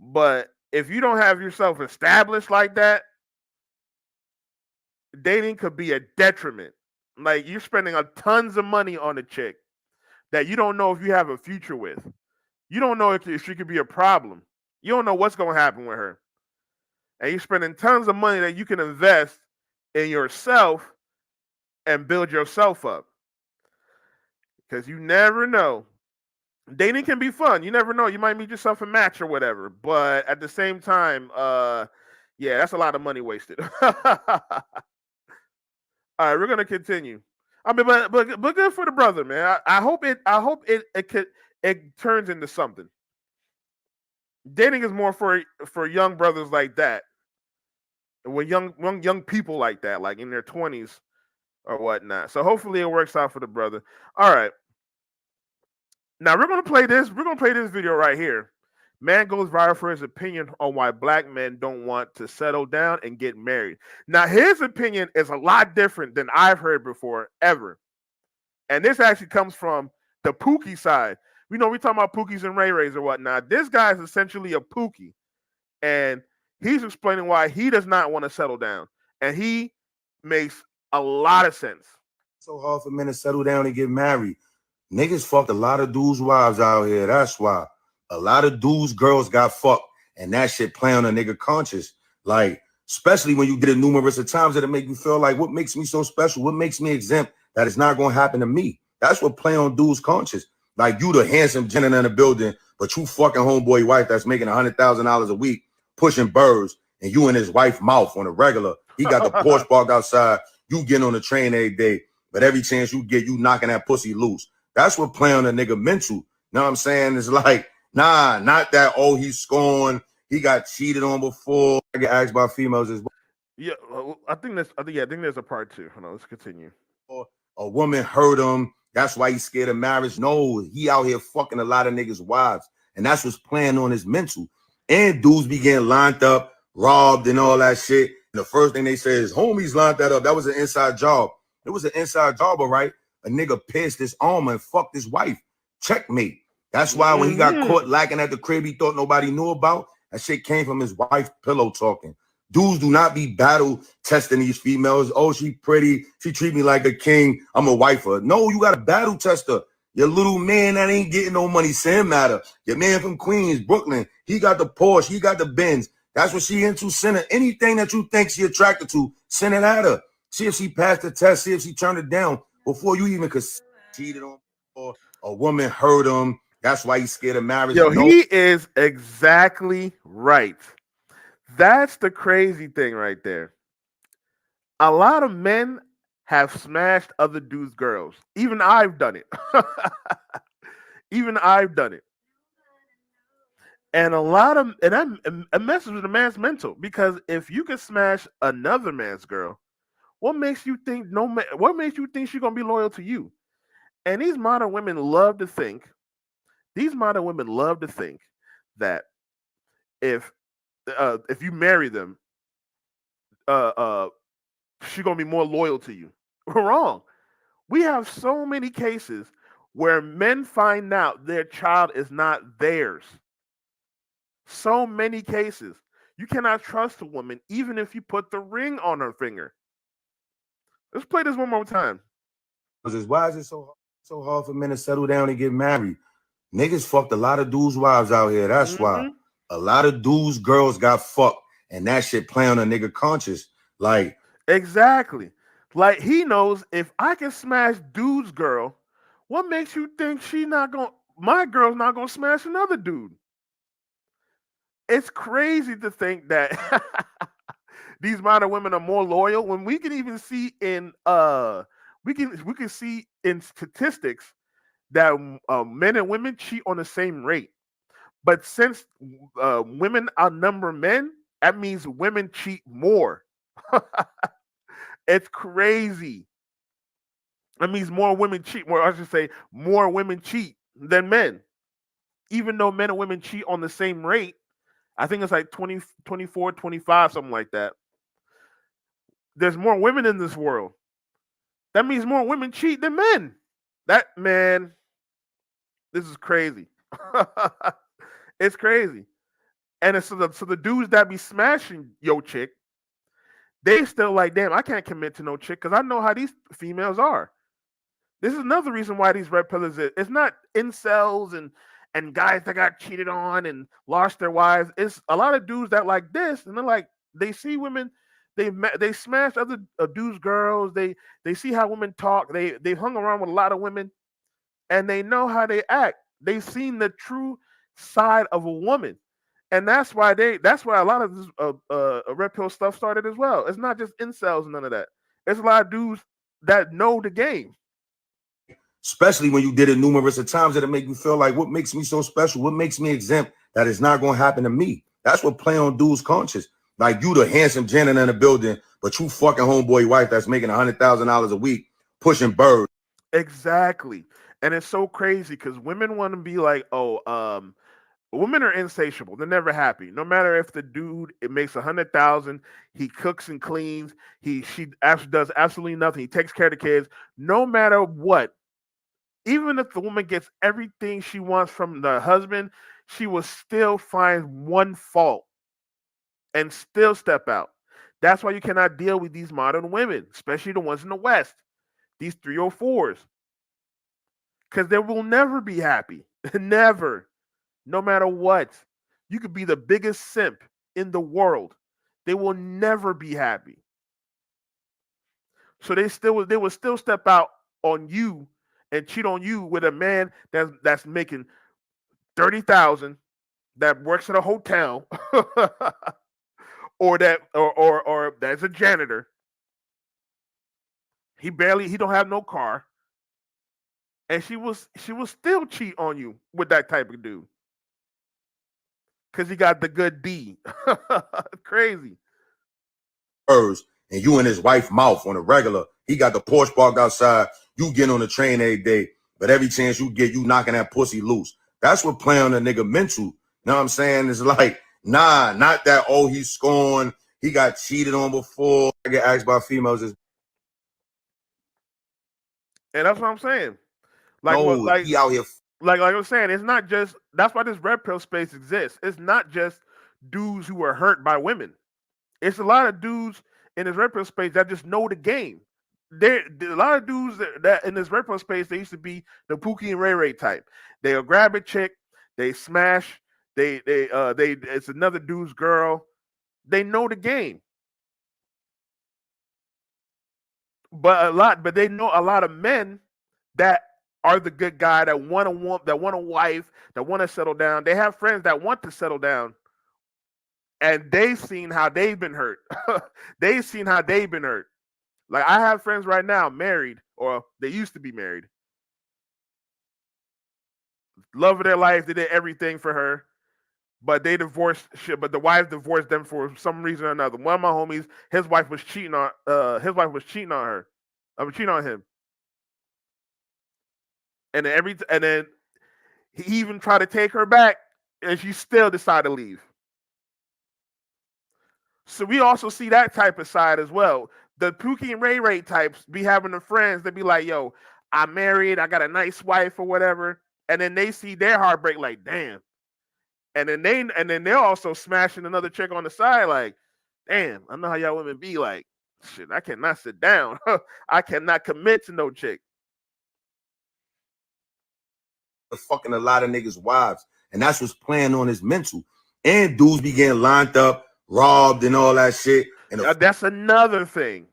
But if you don't have yourself established like that, dating could be a detriment. Like you're spending tons of money on a chick that you don't know if you have a future with. You don't know if she could be a problem. You don't know what's going to happen with her. And you're spending tons of money that you can invest in yourself and build yourself up. Because you never know. Dating can be fun. You never know. You might meet yourself a match or whatever. But at the same time, that's a lot of money wasted. All right, we're gonna continue. I mean, but good for the brother, man. I hope it turns into something. Dating is more for young brothers like that, when young people like that, like in their 20s or whatnot. So hopefully it works out for the brother. All right. Now we're gonna play this. We're gonna play this video right here. Man goes viral for his opinion on why black men don't want to settle down and get married. Now his opinion is a lot different than I've heard before ever, and this actually comes from the Pookie side. we know we talking about Pookies and Ray Rays or whatnot. This guy is essentially a Pookie, and he's explaining why he does not want to settle down, and he makes a lot of sense. So hard for men to settle down and get married. Niggas fucked a lot of dudes' wives out here. That's why a lot of dudes' girls got fucked, and that shit play on a nigga conscience. Like, especially when you did it numerous of times, that'll make you feel like, what makes me so special? What makes me exempt that it's not gonna happen to me? That's what play on dudes' conscience. Like, you the handsome gentleman in the building, but you fucking homeboy wife that's making $100,000 a week pushing birds, and you in his wife's mouth on a regular. He got the Porsche parked outside. You getting on the train every day, but every chance you get, you knocking that pussy loose. That's what play on a nigga mental. Know what I'm saying? It's like, nah, not that, oh, he's scorned. He got cheated on before. I get asked by females as well. Yeah, I think there's a part 2. Hold on, let's continue. A woman hurt him. That's why he's scared of marriage. No, he out here fucking a lot of niggas' wives. And that's what's playing on his mental. And dudes be getting lined up, robbed, and all that shit. And the first thing they say is, homies lined that up. That was an inside job. It was an inside job, all right. A nigga pierced his arm and fucked his wife. Checkmate. That's why when he got caught lacking at the crib, he thought nobody knew about. That shit came from his wife pillow talking. Dudes do not be battle testing these females. Oh, she pretty. She treat me like a king. I'm a wifer. No, you got to battle test her. Your little man that ain't getting no money, send matter. Your man from Queens, Brooklyn, he got the Porsche, he got the Benz. That's what she into. Send her anything that you think she attracted to. Send it at her. See if she passed the test. See if she turned it down before you even could cheated on. Or a woman hurt him. That's why he's scared of marriage. Yo, he is exactly right. That's the crazy thing right there. A lot of men have smashed other dudes' girls. Even I've done it. Even I've done it. And it messes with a man's mental, because if you can smash another man's girl, what makes you think she's gonna be loyal to you? And these modern women love to think that if you marry them, she's gonna be more loyal to you. We're wrong. We have so many cases where men find out their child is not theirs. So many cases. You cannot trust a woman even if you put the ring on her finger. Let's play this one more time. Why is it so hard for men to settle down and get married? Niggas fucked a lot of dudes' wives out here. That's why a lot of dudes' girls got fucked, and that shit play on a nigga conscience. Like, exactly. Like, he knows, if I can smash dude's girl, what makes you think my girl's not gonna smash another dude? It's crazy to think that these modern women are more loyal, when we can even see in we can see in statistics that men and women cheat on the same rate. But since women outnumber men, that means women cheat more. It's crazy. That means more women cheat more. I should say more women cheat than men. Even though men and women cheat on the same rate, I think it's like 20, 24, 25, something like that. There's more women in this world. That means more women cheat than men. This is crazy. It's crazy. And so the dudes that be smashing yo chick, they still like, damn, I can't commit to no chick because I know how these females are. This is another reason why these red pillars, it's not incels and guys that got cheated on and lost their wives. It's a lot of dudes that like this, and they're like, they see women, they smash other dudes' girls. They see how women talk. They've hung around with a lot of women, and they know how they act. They've seen the true side of a woman, and that's why a lot of this red pill stuff started as well. It's not just incels and none of that. It's a lot of dudes that know the game. Especially when you did it numerous of times, it'll make you feel like, what makes me so special? What makes me exempt that it's not going to happen to me? That's what play on dudes' conscience. Like, you the handsome janitor in the building, but you fucking homeboy wife that's making $100,000 a week pushing birds. Exactly. And it's so crazy because women want to be like, women are insatiable. They're never happy. No matter if the dude, it makes $100,000, he cooks and cleans, she does absolutely nothing. He takes care of the kids. No matter what, Even if the woman gets everything she wants from the husband, she will still find one fault and still step out. That's why you cannot deal with these modern women, especially the ones in the West, these 304s, because they will never be happy. Never. No matter what. You could be the biggest simp in the world. They will never be happy. So they will still step out on you and cheat on you with a man that's making 30,000, that works at a hotel, or that's a janitor. He don't have no car, and she will still cheat on you with that type of dude because he got the good D. Crazy. And you in his wife's mouth on a regular. He got the Porsche parked outside. You get on the train every day, but every chance you get, you knocking that pussy loose. That's what playing on a nigga mental. You know what I'm saying? It's like, nah, not that, oh, he's scorned. He got cheated on before. I get asked by females. And that's what I'm saying. He out here. Like I was saying, it's not just, that's why this red pill space exists. It's not just dudes who are hurt by women. It's a lot of dudes in this red pill space that just know the game. There a lot of dudes that in this red pill space, they used to be the Pookie and Ray Ray type. They'll grab a chick, they smash, it's another dude's girl. They know the game. But they know a lot of men that are the good guy that want a wife, that want to settle down. They have friends that want to settle down. And they've seen how they've been hurt. They've seen how they've been hurt. Like, I have friends right now married, or they used to be married. Love of their life, they did everything for her, but they divorced. But the wife divorced them for some reason or another. One of my homies, his wife was cheating on her. I was cheating on him. And then he even tried to take her back, and she still decided to leave. So we also see that type of side as well. The Pookie and Ray Ray types be having the friends that be like, yo, I'm married, I got a nice wife or whatever. And then they see their heartbreak like, damn. And then they're also smashing another chick on the side, like, damn, I know how y'all women be like, shit, I cannot sit down. I cannot commit to no chick. Fucking a lot of niggas' wives. And that's what's playing on his mental. And dudes be getting lined up, robbed, and all that shit. And that's another thing.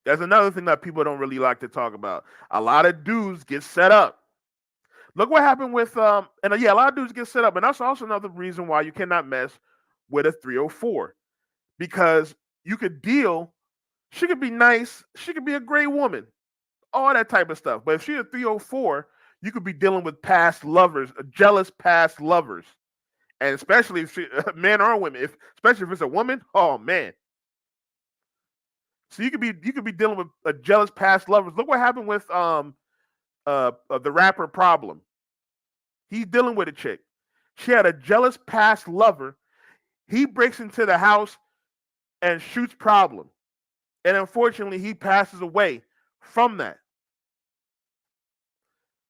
That's another thing that people don't really like to talk about. A lot of dudes get set up. Look what happened with a lot of dudes get set up, and that's also another reason why you cannot mess with a 304, because you could deal. She could be nice. She could be a great woman, all that type of stuff. But if she's a 304, you could be dealing with past lovers, jealous past lovers. And especially if men or women, especially if it's a woman, oh man. So you could be dealing with a jealous past lovers. Look what happened with the rapper Problem. He's dealing with a chick. She had a jealous past lover. He breaks into the house and shoots Problem. And unfortunately, he passes away from that.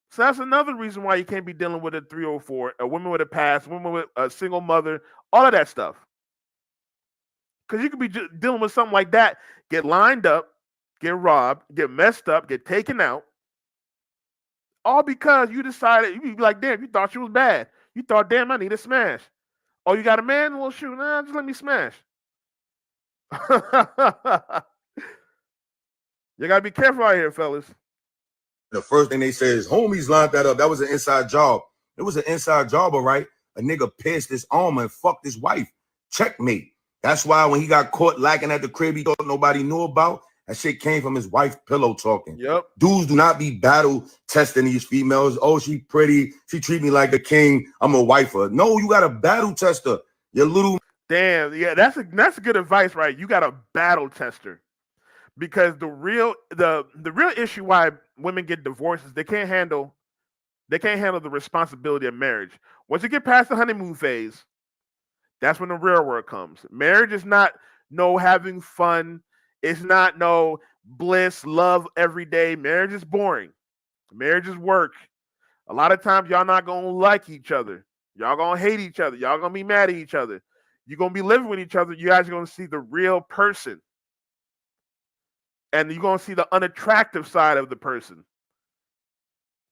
So that's another reason why you can't be dealing with a 304, a woman with a past, a woman with a single mother, all of that stuff. Because you could be dealing with something like that, get lined up, get robbed, get messed up, get taken out, all because you decided, you be like, damn, you thought she was bad. You thought, damn, I need a smash. Oh, you got a man? Well, shoot, nah, just let me smash. You got to be careful out here, fellas. The first thing they said is, homies lined that up. That was an inside job. It was an inside job, all right? A nigga pierced his arm and fucked his wife. Checkmate. That's why when he got caught lacking at the crib, he thought nobody knew about. That shit came from his wife's pillow talking. Yep. Dudes do not be battle testing these females. Oh, she pretty. She treat me like a king. I'm a wifer. No, you got a battle tester. You little. Damn. Yeah, that's good advice, right? You got a battle tester. Because the real issue why women get divorced is they can't handle the responsibility of marriage. Once you get past the honeymoon phase, that's when the real work comes. Marriage is not no having fun. It's not no bliss, love every day. Marriage is boring. Marriage is work. A lot of times y'all not gonna like each other. Y'all gonna hate each other. Y'all gonna be mad at each other. You're gonna be living with each other. You guys are gonna see the real person. And you're gonna see the unattractive side of the person.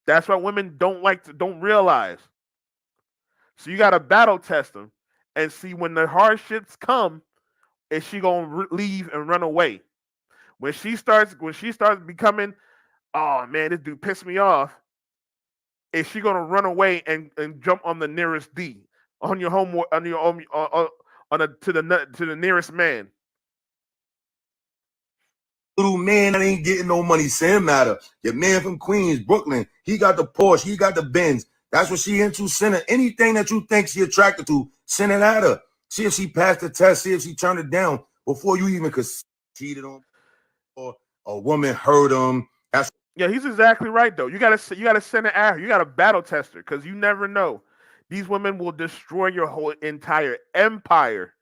That's what women don't realize. So you gotta battle test them and see when the hardships come, is she gonna leave and run away? When she starts becoming, oh man, this dude pissed me off, is she gonna run away and jump on the nearest D on your home to the nearest man? Little man that ain't getting no money, send matter. Your man from Queens, Brooklyn, he got the Porsche, he got the Benz. That's what she into. Send her anything that you think she attracted to. Send it at her. See if she passed the test. See if she turned it down before you even could cheated on, or a woman hurt him. That's he's exactly right though. You gotta send it at her. You gotta battle test her because you never know. These women will destroy your whole entire empire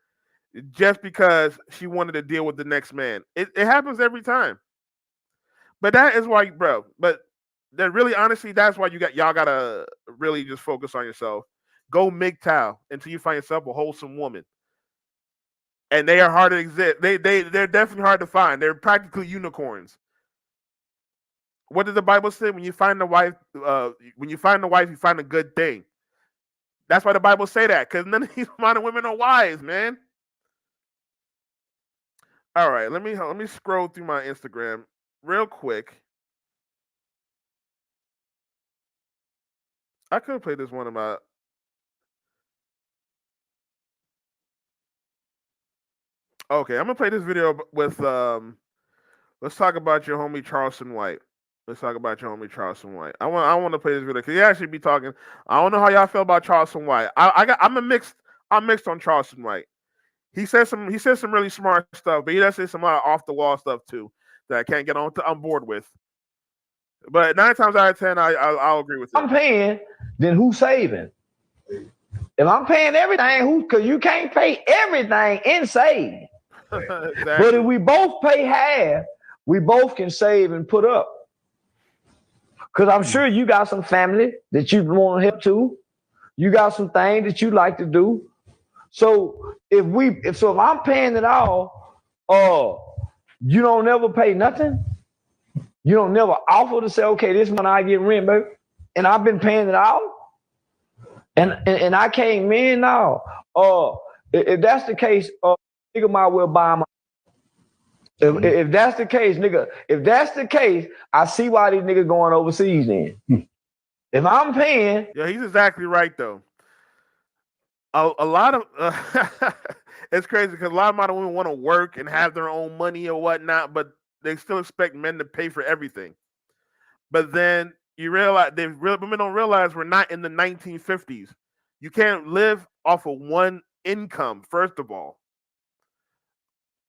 just because she wanted to deal with the next man. It happens every time. But that is why, bro. But that really, honestly, that's why y'all gotta really just focus on yourself. Go MGTOW until you find yourself a wholesome woman. And they are hard to exist. They're definitely hard to find. They're practically unicorns. What does the Bible say? When you find the wife, you find a good thing. That's why the Bible say that, because none of these modern women are wise, man. All right, let me scroll through my Instagram real quick. I could play this one about. Okay, I'm gonna play this video with let's talk about your homie Charleston White. Let's talk about your homie Charleston White. I want to play this video because he actually be talking. I don't know how y'all feel about Charleston White. I'm mixed on Charleston White. He says some really smart stuff, but he does say some off the wall stuff too that I can't get on board with. But 9 times out of 10, I'll agree with it. I'm paying, then who's saving? If I'm paying everything, because you can't pay everything and save. Exactly. But if we both pay half, we both can save and put up. Because I'm sure you got some family that you want to help to. You got some things that you like to do. So if I'm paying it all, you don't never pay nothing. You don't never offer to say, okay, this month I get rent, baby, and I've been paying it all, and I came in now. If that's the case, nigga might well buy my. If that's the case, nigga, if that's the case, I see why these niggas going overseas then. If I'm paying. Yeah, he's exactly right, though. A lot of, it's crazy because a lot of modern women want to work and have their own money or whatnot, but they still expect men to pay for everything. But then you realize, women don't realize we're not in the 1950s. You can't live off of one income, first of all.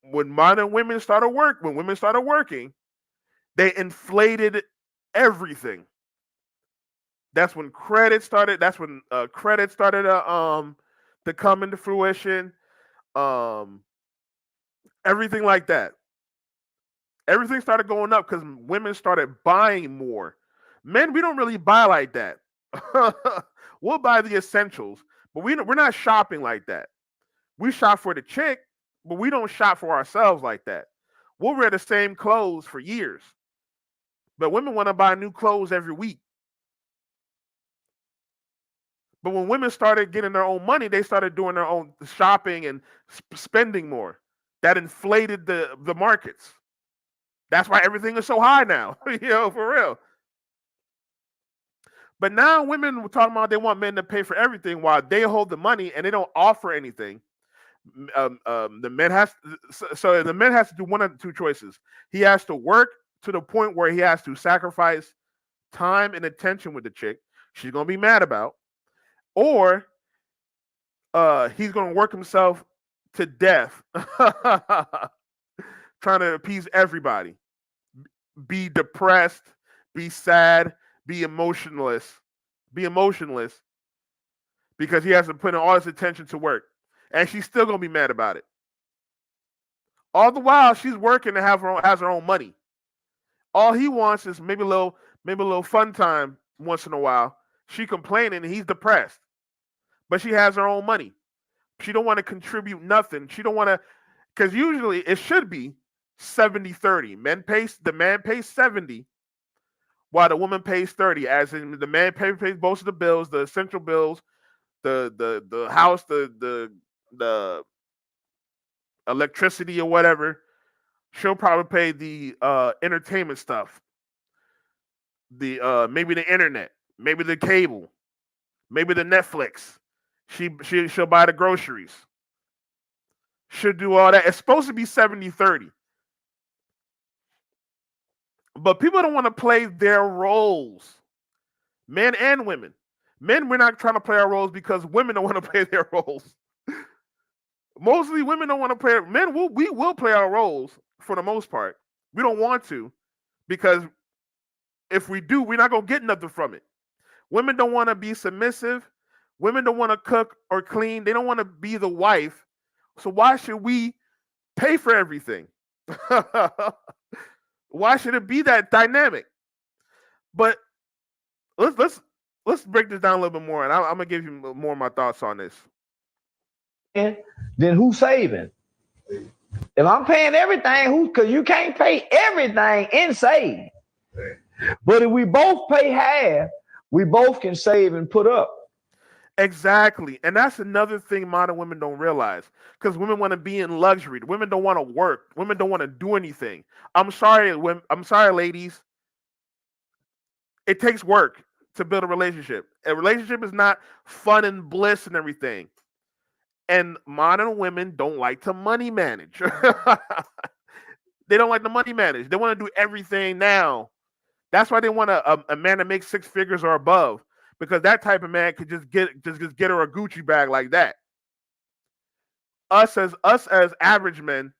When women started working, they inflated everything. That's when credit started. That's when credit started to come into fruition. Everything like that. Everything started going up because women started buying more. Men, we don't really buy like that. We'll buy the essentials, but we're not shopping like that. We shop for the chick, but we don't shop for ourselves like that. We'll wear the same clothes for years, but women want to buy new clothes every week. But when women started getting their own money, they started doing their own shopping and spending more. That inflated the markets. That's why everything is so high now, for real. But now women were talking about they want men to pay for everything while they hold the money and they don't offer anything. The man has to do one of the two choices. He has to work to the point where he has to sacrifice time and attention with the chick she's gonna be mad about, or he's gonna work himself to death trying to appease everybody, be depressed, be sad, be emotionless because he has to put in all his attention to work, and she's still gonna be mad about it. All the while she's working and has her own money. All he wants is maybe a little fun time once in a while. She complaining and he's depressed, but she has her own money. She don't want to contribute nothing. She don't want to, because usually it should be 70-30. The man pays 70, while the woman pays 30. As in, the man pays most of the bills, the essential bills, the house, the electricity or whatever. She'll probably pay the entertainment stuff, the maybe the internet, maybe the cable, maybe the Netflix. She'll buy the groceries. She'll do all that. It's supposed to be 70-30. But people don't want to play their roles. Men and women. Men, we're not trying to play our roles because women don't want to play their roles. Mostly women don't want to play. Men, we will play our roles for the most part. We don't want to, because if we do, we're not going to get nothing from it. Women don't want to be submissive. Women don't want to cook or clean. They don't want to be the wife. So why should we pay for everything? Why should it be that dynamic? But let's break this down a little bit more, and I'm gonna give you more of my thoughts on this. Then who's saving? If I'm paying everything, because you can't pay everything and save. But if we both pay half, we both can save and put up. Exactly. And that's another thing modern women don't realize. Because women want to be in luxury. Women don't want to work. Women don't want to do anything. I'm sorry, ladies. It takes work to build a relationship. A relationship is not fun and bliss and everything. And modern women don't like to money manage. They don't like to money manage. They want to do everything now. That's why they want a man that makes 6 figures or above. Because that type of man could just get her a Gucci bag like that. Us as average men,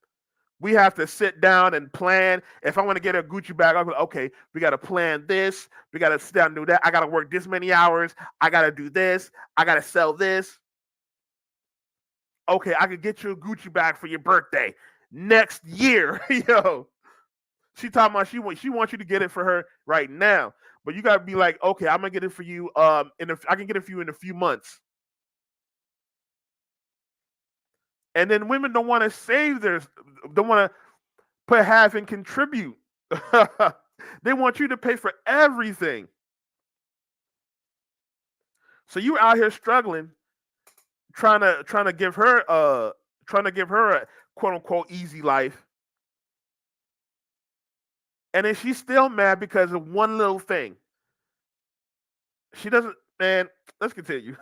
we have to sit down and plan. If I want to get a Gucci bag, I'll go, okay, we got to plan this. We got to sit down and do that. I got to work this many hours. I got to do this. I got to sell this. Okay, I could get you a Gucci bag for your birthday next year. Yo, she talking about she wants you to get it for her right now. But you gotta be like, okay, I'm gonna get it for you. I can get it for you in a few months. And then women don't want to save don't want to put half and contribute. They want you to pay for everything. So you out here struggling, trying to give her a quote unquote easy life. And then she's still mad because of one little thing. She doesn't, man, let's continue.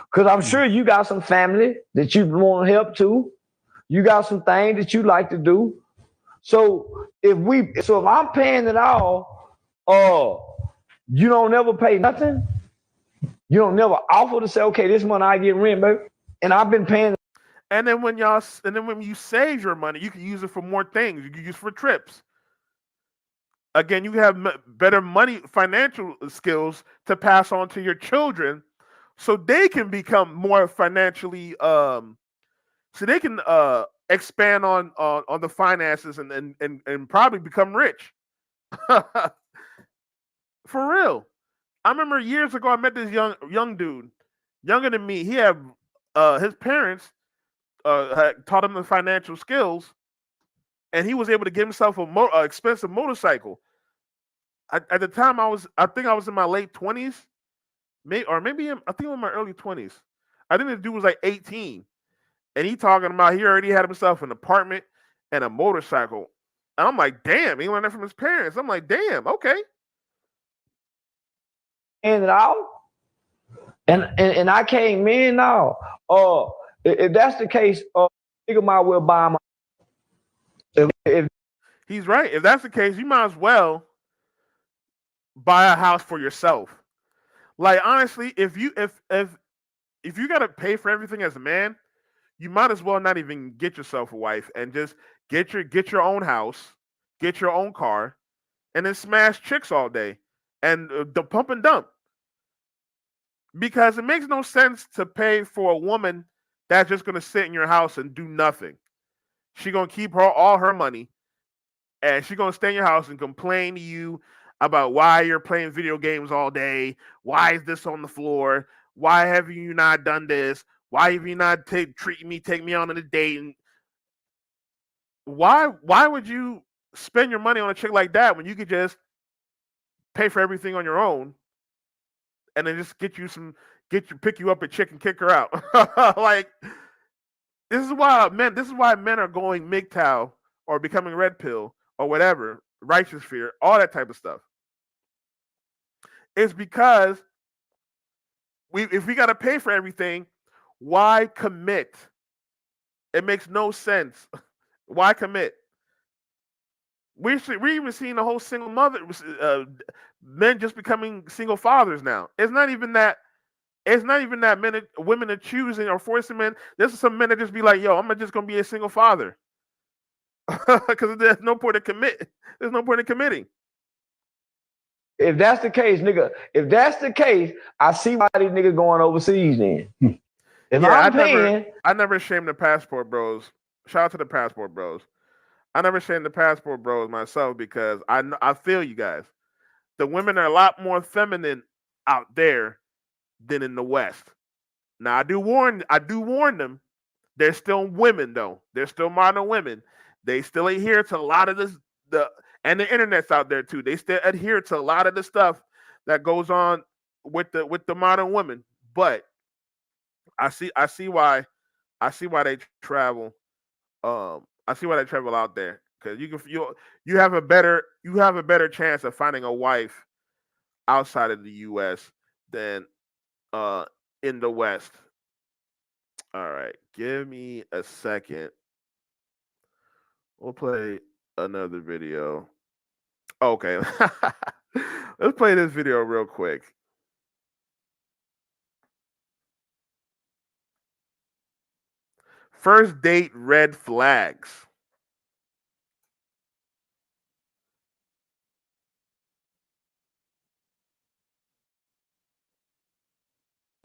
Because I'm sure you got some family that you want to help too. You got some things that you like to do. So if I'm paying it all, you don't never pay nothing. You don't never offer to say, okay, this month I get rent, baby. And I've been paying. And then when you save your money, you can use it for more things. You can use it for trips. Again, you have better financial skills to pass on to your children, so they can become more financially. So they can expand on the finances and probably become rich. For real. I remember years ago I met this young dude, younger than me. He had his parents had taught him the financial skills, and he was able to get himself a expensive motorcycle. At the time, I think I was in my late 20s, I think in my early 20s. I think the dude was like 18, and he talking about he already had himself an apartment and a motorcycle. And I'm like, damn, he learned that from his parents. I'm like, damn, okay. And I came in now. If that's the case, nigga might well buy my. If he's right. If that's the case, you might as well buy a house for yourself. Like honestly, if you gotta pay for everything as a man, you might as well not even get yourself a wife and just get your own house, get your own car, and then smash chicks all day and the pump and dump. Because it makes no sense to pay for a woman that's just gonna sit in your house and do nothing. She's gonna keep all her money, and she's gonna stay in your house and complain to you about why you're playing video games all day. Why is this on the floor? Why have you not done this? Why have you not take me on a date? And why would you spend your money on a chick like that when you could just pay for everything on your own and then just pick you up a chick and kick her out? Like, this is why men are going MGTOW or becoming red pill or whatever, righteous fear, all that type of stuff. It's because if we got to pay for everything, why commit? It makes no sense. Why commit? We're even seeing the whole single mother, men just becoming single fathers now. It's not even that women are choosing or forcing men. There's some men that just be like, yo, I'm just gonna be a single father. Because there's no point in commit. There's no point in committing. If that's the case, nigga, I see why these niggas going overseas then. I never shamed the passport bros. Shout out to the passport bros. I never shamed the passport bros myself because I feel you guys. The women are a lot more feminine out there than in the West. Now I do warn them. They're still women though. They're still modern women. They still adhere to a lot of this. And the internet's out there too. They still adhere to a lot of the stuff that goes on with the modern women. But I see why they travel. I see why they travel out there because you have a better chance of finding a wife outside of the U.S. than in the West. All right, give me a second. We'll play another video. Okay, let's play this video real quick. First date red flags.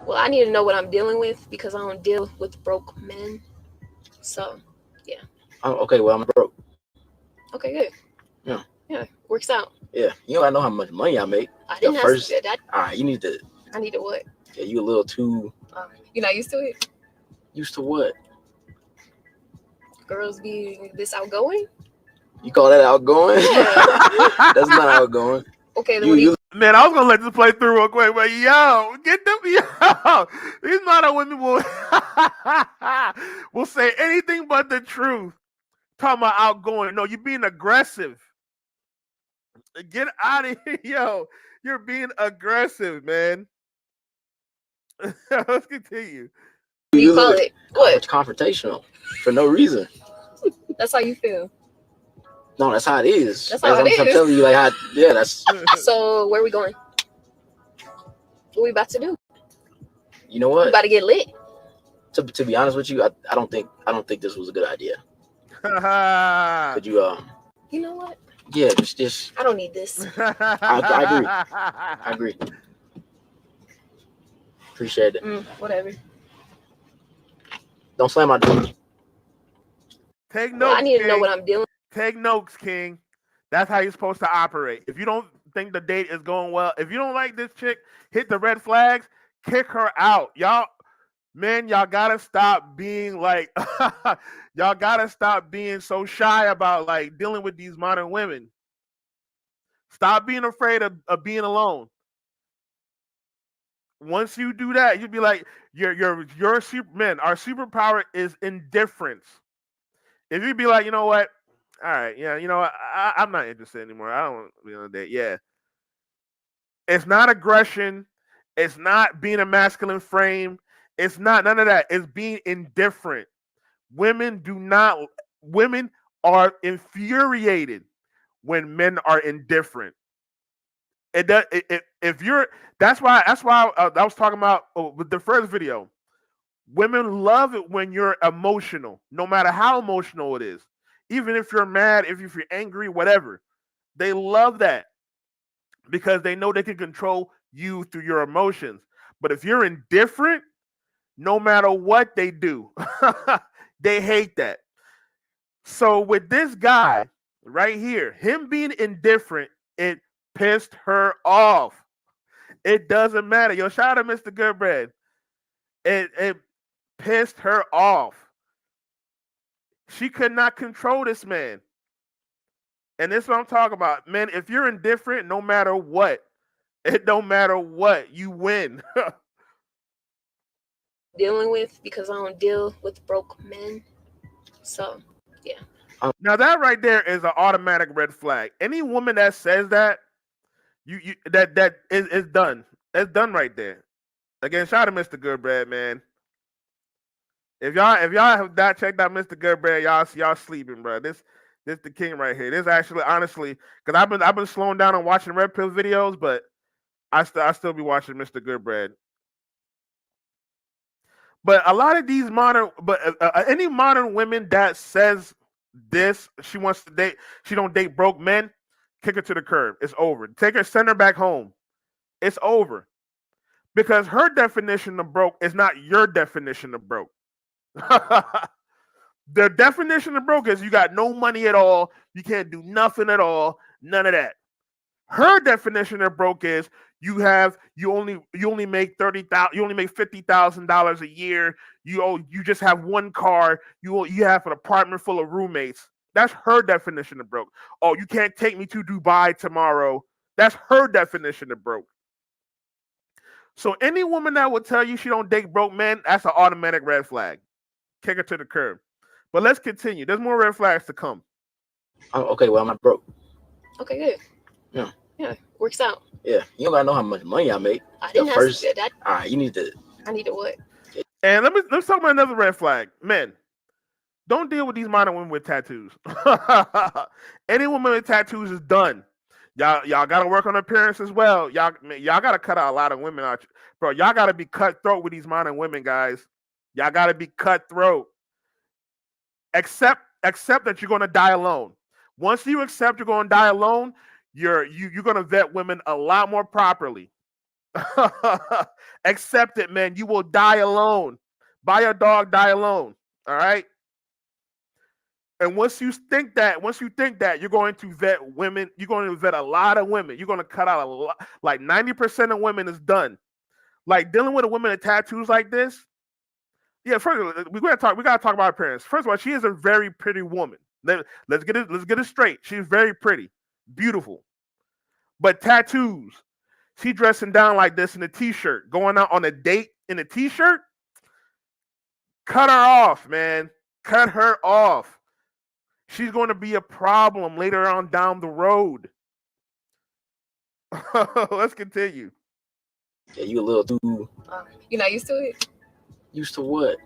Well, I need to know what I'm dealing with because I don't deal with broke men. So, yeah. Oh, okay, well, I'm broke. Okay, good. Yeah. Yeah, works out. Yeah, you know I know how much money I make. I didn't ask you that. All right, you need to. I need to what? Yeah, you a little too. You're not used to it? Used to what? Girls being this outgoing? You call that outgoing? Yeah. That's not outgoing. Okay, then Man, I was gonna let this play through real quick, but yo, get them, yo. These modern women will say anything but the truth. Talking about outgoing. No, you're being aggressive. Get out of here, yo. You're being aggressive, man. Let's continue. You call it what? Confrontational for no reason. That's how you feel. No, that's how it is. That's how it is. I'm telling you, like, yeah, that's. So where are we going? What we about to do? You know what? We about to get lit. To be honest with you, I don't think this was a good idea. Could you You know what? Yeah, just. I don't need this. I agree. Appreciate it. Whatever. Don't slam my door. Take notes. Well, I need to King. know what I'm dealing. Take notes, King. That's how you're supposed to operate. If you don't think the date is going well, if you don't like this chick, hit the red flags, kick her out. Y'all gotta stop being like, y'all gotta stop being so shy about like dealing with these modern women. Stop being afraid of being alone. Once you do that, you'll be like, your Superman. Our superpower is indifference. If you be like, you know what? All right, yeah, you know what? I'm not interested anymore. I don't want to be on a date. Yeah. It's not aggression. It's not being a masculine frame. It's not none of that. It's being indifferent. Women are infuriated when men are indifferent. That's why I was talking about with the first video. Women love it when you're emotional, no matter how emotional it is. Even if you're mad, if you're angry, whatever. They love that because they know they can control you through your emotions. But if you're indifferent, no matter what they do, they hate that. So with this guy right here, him being indifferent, it pissed her off. It doesn't matter. Yo, shout out to Mr. Goodbread. It pissed her off. She could not control this man. And this is what I'm talking about. Man, if you're indifferent, no matter what, it don't matter what, you win. Dealing with because I don't deal with broke men. So, yeah. Now that right there is an automatic red flag. Any woman that says that, that is done. That's done right there. Again, shout out to Mr. Goodbread, man. If y'all have not checked out Mr. Goodbread, y'all sleeping, bro. This the king right here. This actually, honestly, because I've been slowing down on watching Red Pill videos, but I still be watching Mr. Goodbread. But a lot of these any modern women that says this, she wants to date, she don't date broke men, kick her to the curb. It's over. Send her back home. It's over. Because her definition of broke is not your definition of broke. The definition of broke is you got no money at all, you can't do nothing at all, none of that. Her definition of broke is you only make $30,000, you only make $50,000 a year. You just have one car. You have an apartment full of roommates. That's her definition of broke. Oh, you can't take me to Dubai tomorrow. That's her definition of broke. So any woman that will tell you she don't date broke men, that's an automatic red flag. Kick her to the curb. But let's continue. There's more red flags to come. Oh, okay, well, I'm not broke. Okay, good. Yeah. Yeah, works out. Yeah, you don't gotta know how much money I make. I didn't have to do that. All right, you need to. I need to what? And let's talk about another red flag. Men, don't deal with these modern women with tattoos. Any woman with tattoos is done. Y'all gotta work on appearance as well. Y'all gotta cut out a lot of women out. Bro, y'all gotta be cutthroat with these modern women, guys. Y'all gotta be cutthroat. Accept that you're gonna die alone. Once you accept you're gonna die alone, you're gonna vet women a lot more properly. Accept it, man. You will die alone. Buy a dog, die alone. All right. And once you think that, you're going to vet women, you're going to vet a lot of women. You're going to cut out a lot, like 90% of women is done. Like dealing with a woman with tattoos like this. Yeah, first we gotta talk about appearance. First of all, she is a very pretty woman. Let's get it straight. She's very pretty, beautiful. But tattoos. She dressing down like this in a t-shirt, going out on a date in a t-shirt. Cut her off, man. Cut her off. She's going to be a problem later on down the road. Let's continue. Yeah, you a little too. You're not used to it? Used to what?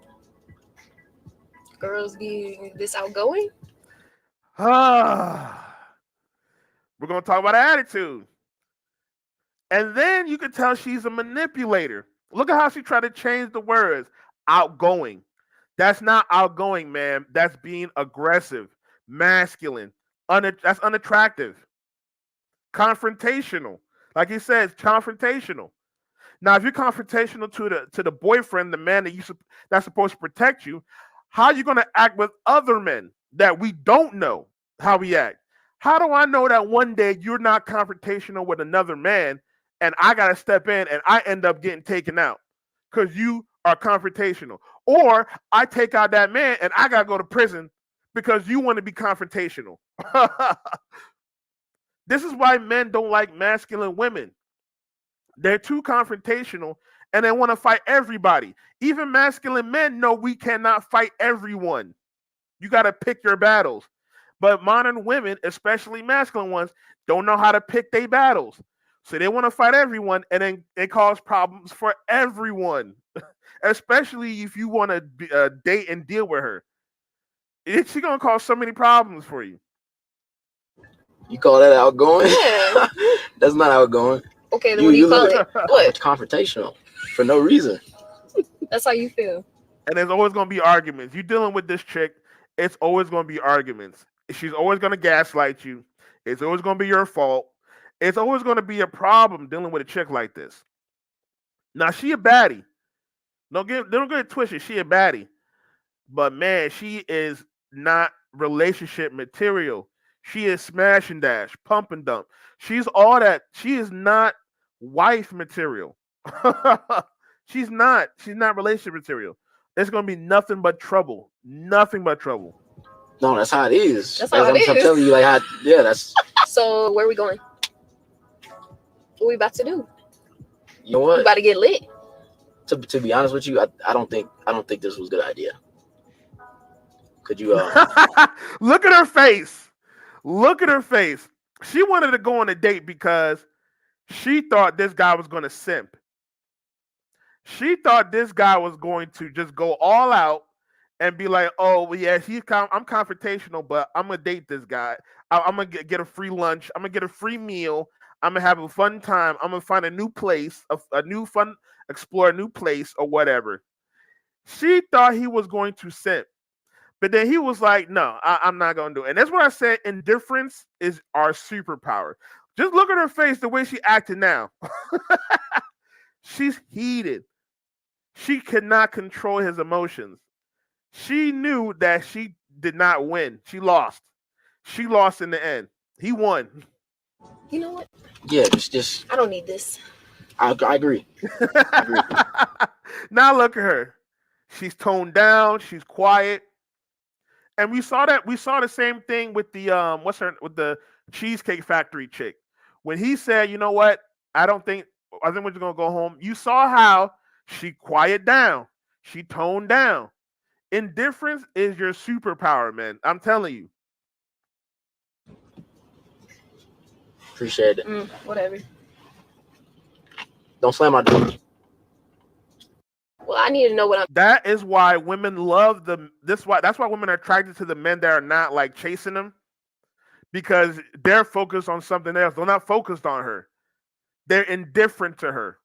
Girls being this outgoing? We're going to talk about attitude. And then you can tell she's a manipulator. Look at how she tried to change the words. Outgoing. That's not outgoing, man. That's being aggressive, masculine. That's unattractive. Confrontational. Like he says, confrontational. Now, if you're confrontational to the boyfriend, the man that's supposed to protect you, how are you going to act with other men that we don't know how we act? How do I know that one day you're not confrontational with another man and I got to step in and I end up getting taken out because you are confrontational? Or I take out that man and I got to go to prison because you want to be confrontational. This is why men don't like masculine women. They're too confrontational and they want to fight everybody. Even masculine men know we cannot fight everyone. You got to pick your battles. But modern women, especially masculine ones, don't know how to pick their battles. So they want to fight everyone and then it cause problems for everyone, especially if you want to date and deal with her. She's going to cause so many problems for you. You call that outgoing? Yeah. That's not outgoing. Okay, then what do you call it? What? Confrontational for no reason. That's how you feel. And there's always going to be arguments. You're dealing with this chick, it's always going to be arguments. She's always going to gaslight you. It's always going to be your fault. It's always going to be a problem dealing with a chick like this. Now, she a baddie. Don't get it twisted. She a baddie. But, man, she is not relationship material. She is smash and dash, pump and dump. She's all that. She is not wife material. She's not relationship material. It's gonna be nothing but trouble. Nothing but trouble. No, that's how it is. That's how it I'm is. telling you, like, that's. So where are we going? What we about to do? You know what? We about to get lit. To be honest with you, I don't think this was a good idea. Could you Look at her face. Look at her face. She wanted to go on a date because she thought this guy was going to simp. She thought this guy was going to just go all out and be like, "Oh, yeah, I'm confrontational, but I'm gonna date this guy. I'm gonna get a free lunch. I'm gonna get a free meal. I'm gonna have a fun time. I'm gonna find a new place, explore a new place or whatever." She thought he was going to simp. But then he was like, "No, I'm not going to do it." And that's what I said. Indifference is our superpower. Just look at her face, the way she acted now. She's heated. She could not control his emotions. She knew that she did not win. She lost. She lost in the end. He won. You know what? Yeah, just. I don't need this. I agree. I agree. Now look at her. She's toned down. She's quiet. And we saw the same thing with the with the Cheesecake Factory chick. When he said, "You know what? I think we're just gonna go home." You saw how she quieted down. She toned down. Indifference is your superpower, man. I'm telling you. Appreciate it. Whatever. Don't slam my door. Well, I need to know what I'm. That is why women love that's why women are attracted to the men that are not like chasing them, because they're focused on something else. They're not focused on her. They're indifferent to her.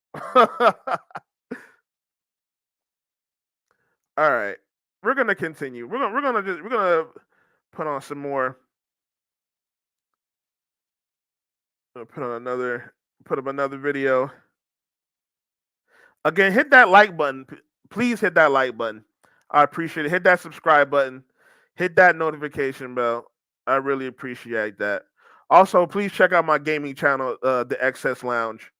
All right, we're gonna continue. We're gonna put on some more. Put up another video. Again, hit that like button. Please hit that like button. I appreciate it. Hit that subscribe button. Hit that notification bell. I really appreciate that. Also, please check out my gaming channel, The Excess Lounge.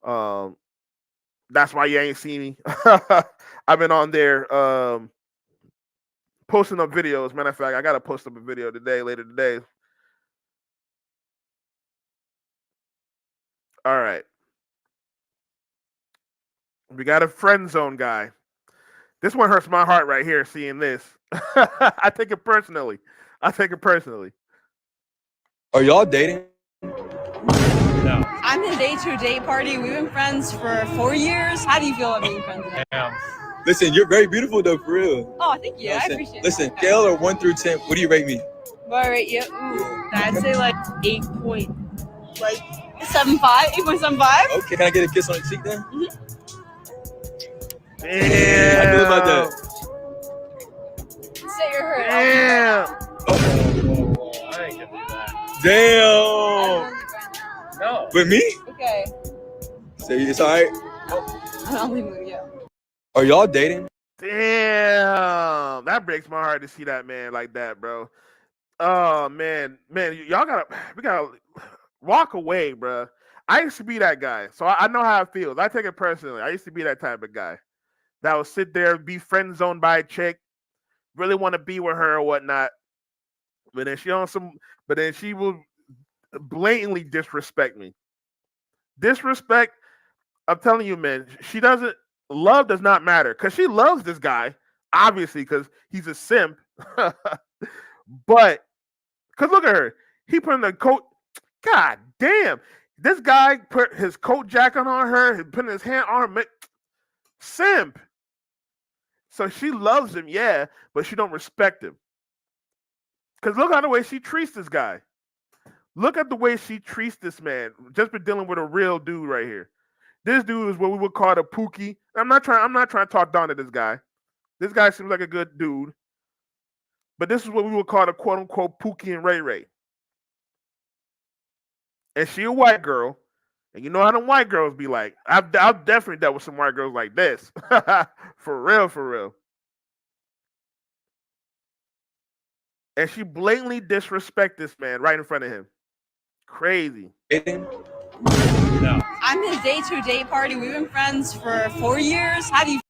That's why you ain't seen me. I've been on there posting up videos. Matter of fact, I got to post up a video later today. All right. We got a friend zone guy. This one hurts my heart right here, seeing this. I take it personally. Are y'all dating? No. I'm in day to date party. We've been friends for 4 years. How do you feel about being friends with him? Listen, you're very beautiful though, for real. Oh, thank you. I appreciate it. Listen, scale of 1 through 10, what do you rate me? What I rate you? I'd say like 8.75. Okay, can I get a kiss on the cheek then? Mm-hmm. Damn. How do you feel about that? Say you're hurt. Damn. I ain't gonna do that. Damn. No. With me? Okay. So it's all right? I don't leave with you. Are y'all dating? Damn. That breaks my heart to see that man like that, bro. Oh man, we gotta walk away, bro. I used to be that guy, so I know how it feels. I take it personally. I used to be that type of guy that would sit there, be friend zoned by a chick, really want to be with her or whatnot, but then she will blatantly disrespect me. Disrespect. I'm telling you, man. Love does not matter, because she loves this guy, obviously, because he's a simp. But because look at her, he put in the coat. God damn. This guy put his coat jacket on her, putting his hand on her. Simp. So she loves him, yeah, but she don't respect him. Because look at the way she treats this guy. Look at the way she treats this man. Just for dealing with a real dude right here. This dude is what we would call a pookie. I'm not trying to talk down to this guy. This guy seems like a good dude. But this is what we would call a quote unquote Pookie and Ray Ray. And she a white girl. And you know how them white girls be like. I've definitely dealt with some white girls like this. For real, for real. and she blatantly disrespect this man right in front of him. Crazy. No. I'm in a day-to-day party. We've been friends for 4 years. How do you?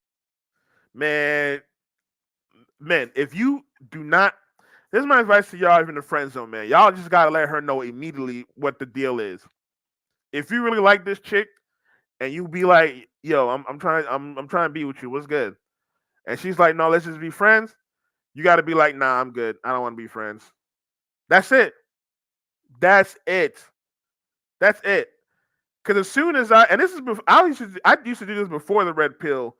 Man, if you do not, this is my advice to y'all in the friend zone, man. Y'all just gotta let her know immediately what the deal is. If you really like this chick, and you be like, "Yo, I'm trying to be with you. What's good?" And she's like, "No, let's just be friends." You got to be like, "Nah, I'm good. I don't want to be friends." That's it. That's it. That's it. Because as soon as I used to do this before the red pill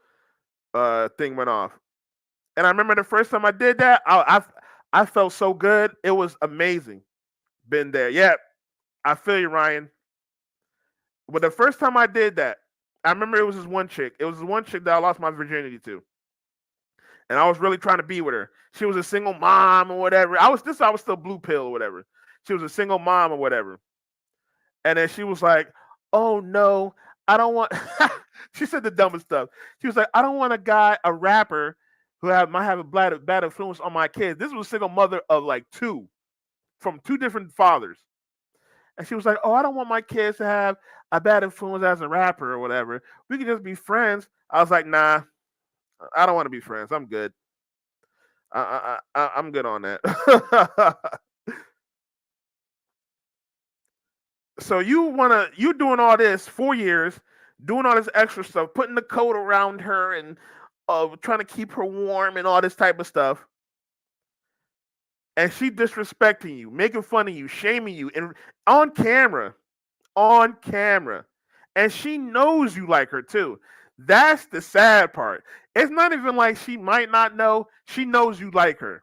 thing went off, and I remember the first time I did that, I felt so good. It was amazing. Been there. Yeah, I feel you, Ryan. But the first time I did that, I remember it was this one chick. It was this one chick that I lost my virginity to. And I was really trying to be with her. She was a single mom or whatever. I was still blue pill or whatever. She was a single mom or whatever. And then she was like, "Oh no, I don't want." She said the dumbest stuff. She was like, "I don't want a rapper who might have a bad influence on my kids." This was a single mother of like two, from two different fathers. And she was like, "Oh, I don't want my kids to have a bad influence as a rapper or whatever. We can just be friends." I was like, "Nah, I don't want to be friends. I'm good. I'm good on that." So you doing all this 4 years, doing all this extra stuff, putting the coat around her and trying to keep her warm and all this type of stuff. And she disrespecting you, making fun of you, shaming you, and on camera. And she knows you like her too. That's the sad part. It's not even like she might not know. She knows you like her.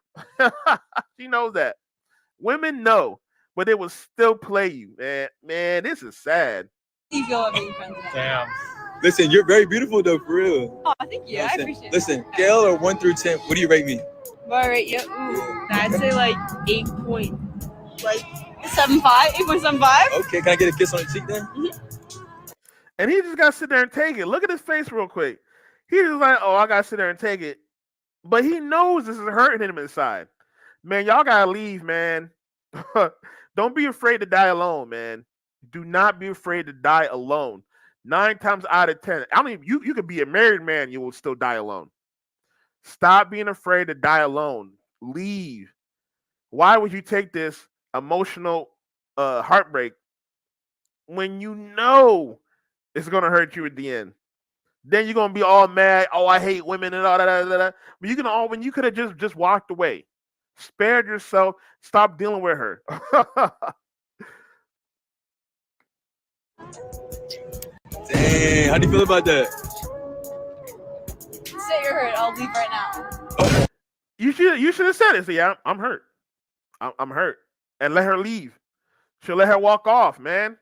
She knows that. Women know, but they will still play you, man. Man, this is sad. How do you feel about being friends with Damn. Listen, you're very beautiful though, for real. Oh, thank you. I appreciate it. Listen, scale of 1 through 10, what do you rate me? Well, right, yeah. Ooh, I'd say like 8.75. Okay, can I get a kiss on the cheek then? And he just got to sit there and take it. Look at his face real quick. He's just like, "Oh, I got to sit there and take it." But he knows this is hurting him inside. Man, y'all got to leave, man. Don't be afraid to die alone, man. Do not be afraid to die alone. 9 times out of 10. I mean, you could be a married man, you will still die alone. Stop being afraid to die alone. Leave. Why would you take this emotional heartbreak when you know it's gonna hurt you at the end? Then you're gonna be all mad. "Oh, I hate women," and all that. But when you could have just walked away, spared yourself, stop dealing with her. Dang, how do you feel about that? Say you're hurt. I'll leave right now. You should have said it. So yeah, I'm hurt. I'm hurt, and let her leave. She'll let her walk off, man.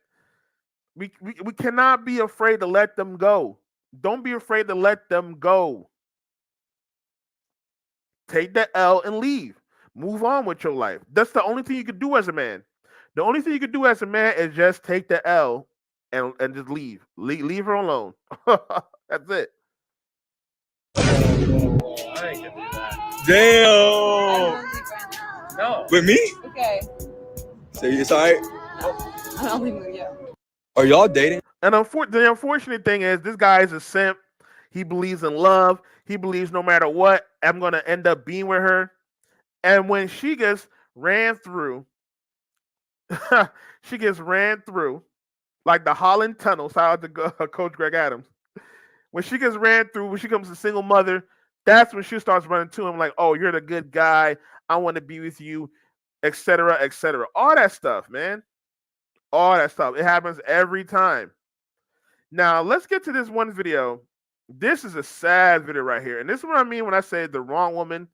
We cannot be afraid to let them go. Don't be afraid to let them go. Take the L and leave. Move on with your life. That's the only thing you can do as a man. The only thing you can do as a man is just take the L and just leave. Leave her alone. That's it. I ain't gonna do that. Damn. No. With me? Okay. So it's all right? I'll leave with you. Are y'all dating? And the unfortunate thing is, this guy is a simp. He believes in love. He believes no matter what, I'm going to end up being with her. And when she gets ran through, like the Holland Tunnel, shout out to Coach Greg Adams. When she gets ran through, when she becomes a single mother, that's when she starts running to him like, "Oh, you're the good guy. I want to be with you," etc., etc. All that stuff, man. All that stuff. It happens every time. Now, let's get to this one video. This is a sad video right here. And this is what I mean when I say the wrong woman,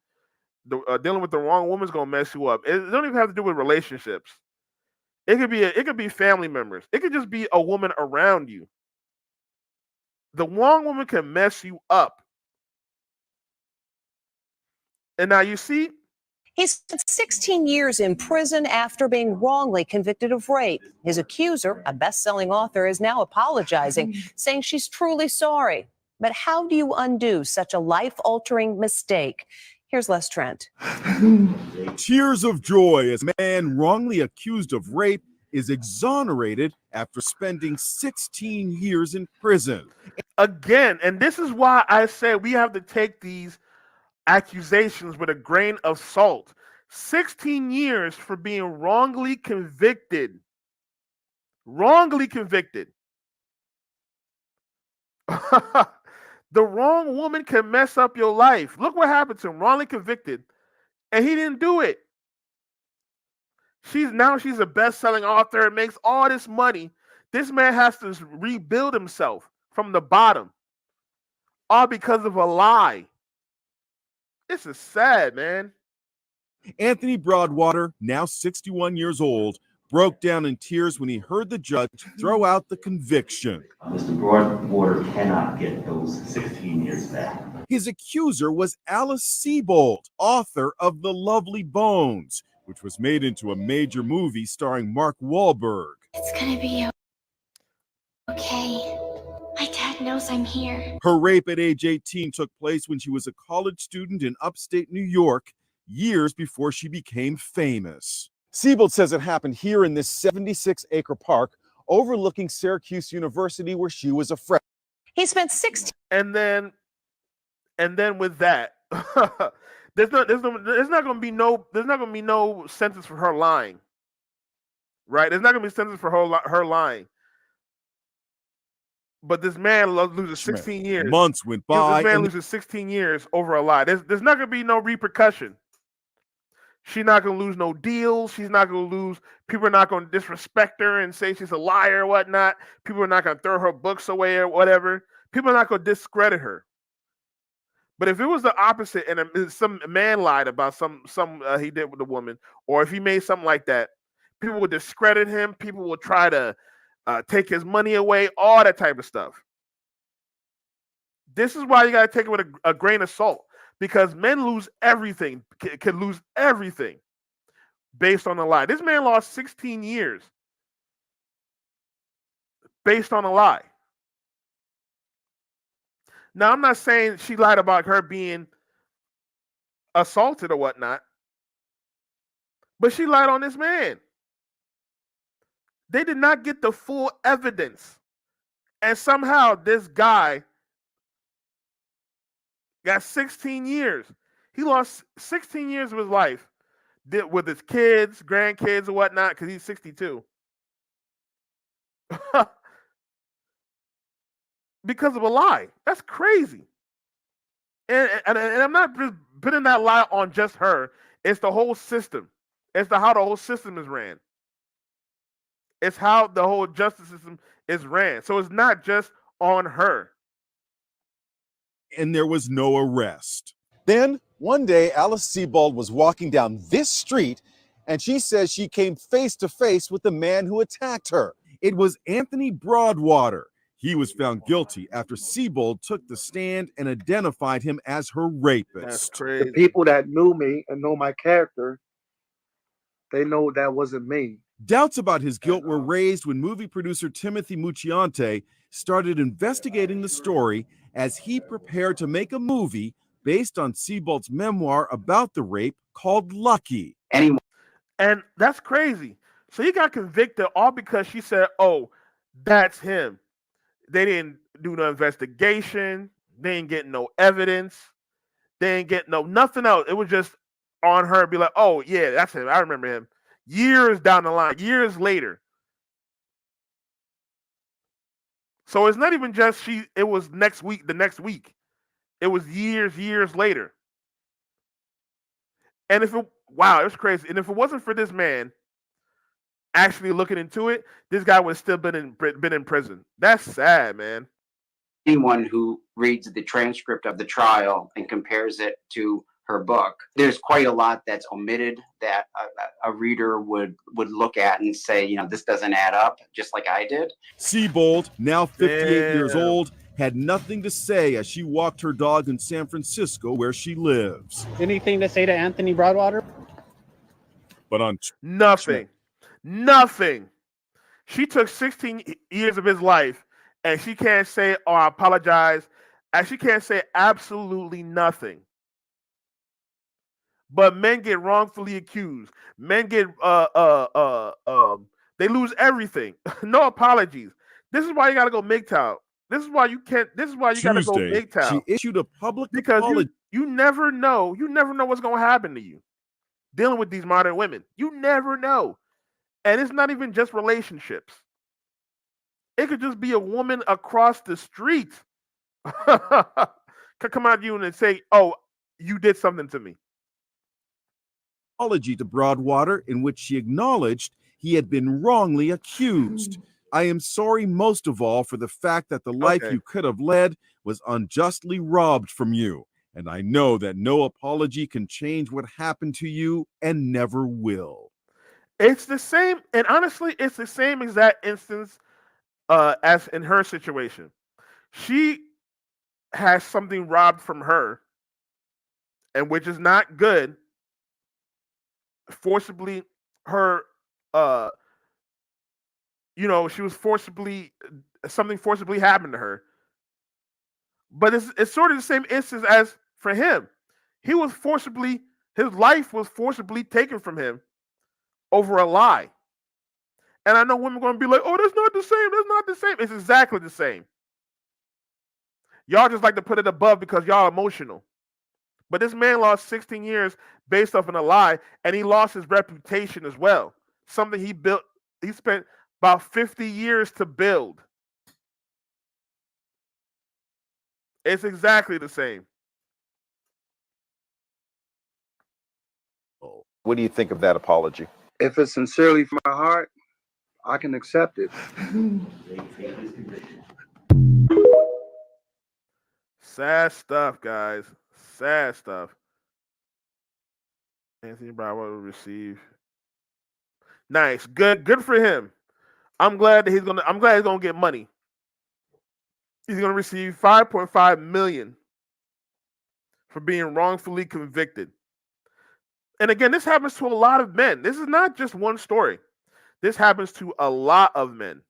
dealing with the wrong woman is going to mess you up. It don't even have to do with relationships. It could be family members. It could just be a woman around you. The wrong woman can mess you up. And now you see, he spent 16 years in prison after being wrongly convicted of rape. His accuser, a best-selling author, is now apologizing, saying she's truly sorry. But how do you undo such a life-altering mistake? Here's Les Trent. Tears of joy as man wrongly accused of rape is exonerated after spending 16 years in prison. Again, and this is why I said we have to take these accusations with a grain of salt. 16 years for being wrongly convicted. Wrongly convicted. The wrong woman can mess up your life. Look what happened to him, wrongly convicted, and he didn't do it. She's a best-selling author and makes all this money. This man has to rebuild himself from the bottom, all because of a lie. This is sad, man. Anthony Broadwater, now 61 years old, broke down in tears when he heard the judge throw out the conviction. Mr. Broadwater cannot get those 16 years back. His accuser was Alice Sebold, author of The Lovely Bones, which was made into a major movie starring Mark Wahlberg. It's gonna be okay. My dad knows I'm here. Her rape at age 18 took place when she was a college student in upstate New York, years before she became famous. Sebold says it happened here in this 76-acre park overlooking Syracuse University, where she was a freshman. He spent 16. And then with that, there's not going to be no sentence for her lying, right? There's not going to be a sentence for her lying. But this man loses 16 years. Months went by. This man loses 16 years over a lie. There's not going to be no repercussion. She's not going to lose no deals. She's not going to lose. People are not going to disrespect her and say she's a liar or whatnot. People are not going to throw her books away or whatever. People are not going to discredit her. But if it was the opposite and some man lied about some he did with a woman, or if he made something like that, people would discredit him. People would try to take his money away, all that type of stuff. This is why you got to take it with a grain of salt, because men lose everything, can lose everything based on a lie. This man lost 16 years based on a lie. Now, I'm not saying she lied about her being assaulted or whatnot, but she lied on this man. They did not get the full evidence. And somehow this guy got 16 years. He lost 16 years of his life with his kids, grandkids, and whatnot, because he's 62. Because of a lie. That's crazy. And I'm not just putting that lie on just her. It's the whole system. It's how the whole system is ran. It's how the whole justice system is ran. So it's not just on her. And there was no arrest. Then, one day, Alice Sebold was walking down this street, and she says she came face to face with the man who attacked her. It was Anthony Broadwater. He was found guilty after Sebold took the stand and identified him as her rapist. That's crazy. The people that knew me and know my character, they know that wasn't me. Doubts about his guilt were raised when movie producer Timothy Mucciante started investigating the story as he prepared to make a movie based on Sebold's memoir about the rape called Lucky. And that's crazy. So he got convicted all because she said, oh, that's him. They didn't do no investigation. They didn't get no evidence. They didn't get nothing else. It was just on her be like, oh, yeah, that's him. I remember him. Years down the line, years later. So it's not even just it was the next week. It was years later. And it was crazy. And if it wasn't for this man actually looking into it, this guy would have still been in prison. That's sad, man. Anyone who reads the transcript of the trial and compares it to her book, there's quite a lot that's omitted that a reader would look at and say, this doesn't add up, just like I did. Sebold, now 58 years old, had nothing to say as she walked her dog in San Francisco, where she lives. Anything to say to Anthony Broadwater? But on nothing. She took 16 years of his life, and she can't say, oh, I apologize. And she can't say absolutely nothing. But men get wrongfully accused. Men get they lose everything. No apologies. This is why you gotta go MGTOW. This is why you can't. This is why you gotta go Tuesday, MGTOW. she issued a public Because apology. you never know. You never know what's gonna happen to you dealing with these modern women. You never know. And it's not even just relationships. It could just be a woman across the street could come out to you and say, "Oh, you did something to me." Apology to Broadwater in which she acknowledged he had been wrongly accused. I am sorry most of all for the fact that the life you could have led was unjustly robbed from you. And I know that no apology can change what happened to you and never will. It's the same, and honestly, it's the same exact instance as in her situation. She has something robbed from her, and which is not good. Forcibly, her, she was something forcibly happened to her. But it's sort of the same instance as for him. His life was forcibly taken from him over a lie. And I know women are going to be like, "Oh, that's not the same. That's not the same." It's exactly the same. Y'all just like to put it above because y'all emotional. But this man lost 16 years based off of a lie, and he lost his reputation as well. Something he built. He spent about 50 years to build. It's exactly the same. What do you think of that apology? If it's sincerely from my heart, I can accept it. Sad stuff, guys. Sad stuff. Anthony Bravo will receive. Nice. Good for him. I'm glad he's gonna get money. He's gonna receive $5.5 million for being wrongfully convicted. And again, this happens to a lot of men. This is not just one story. This happens to a lot of men.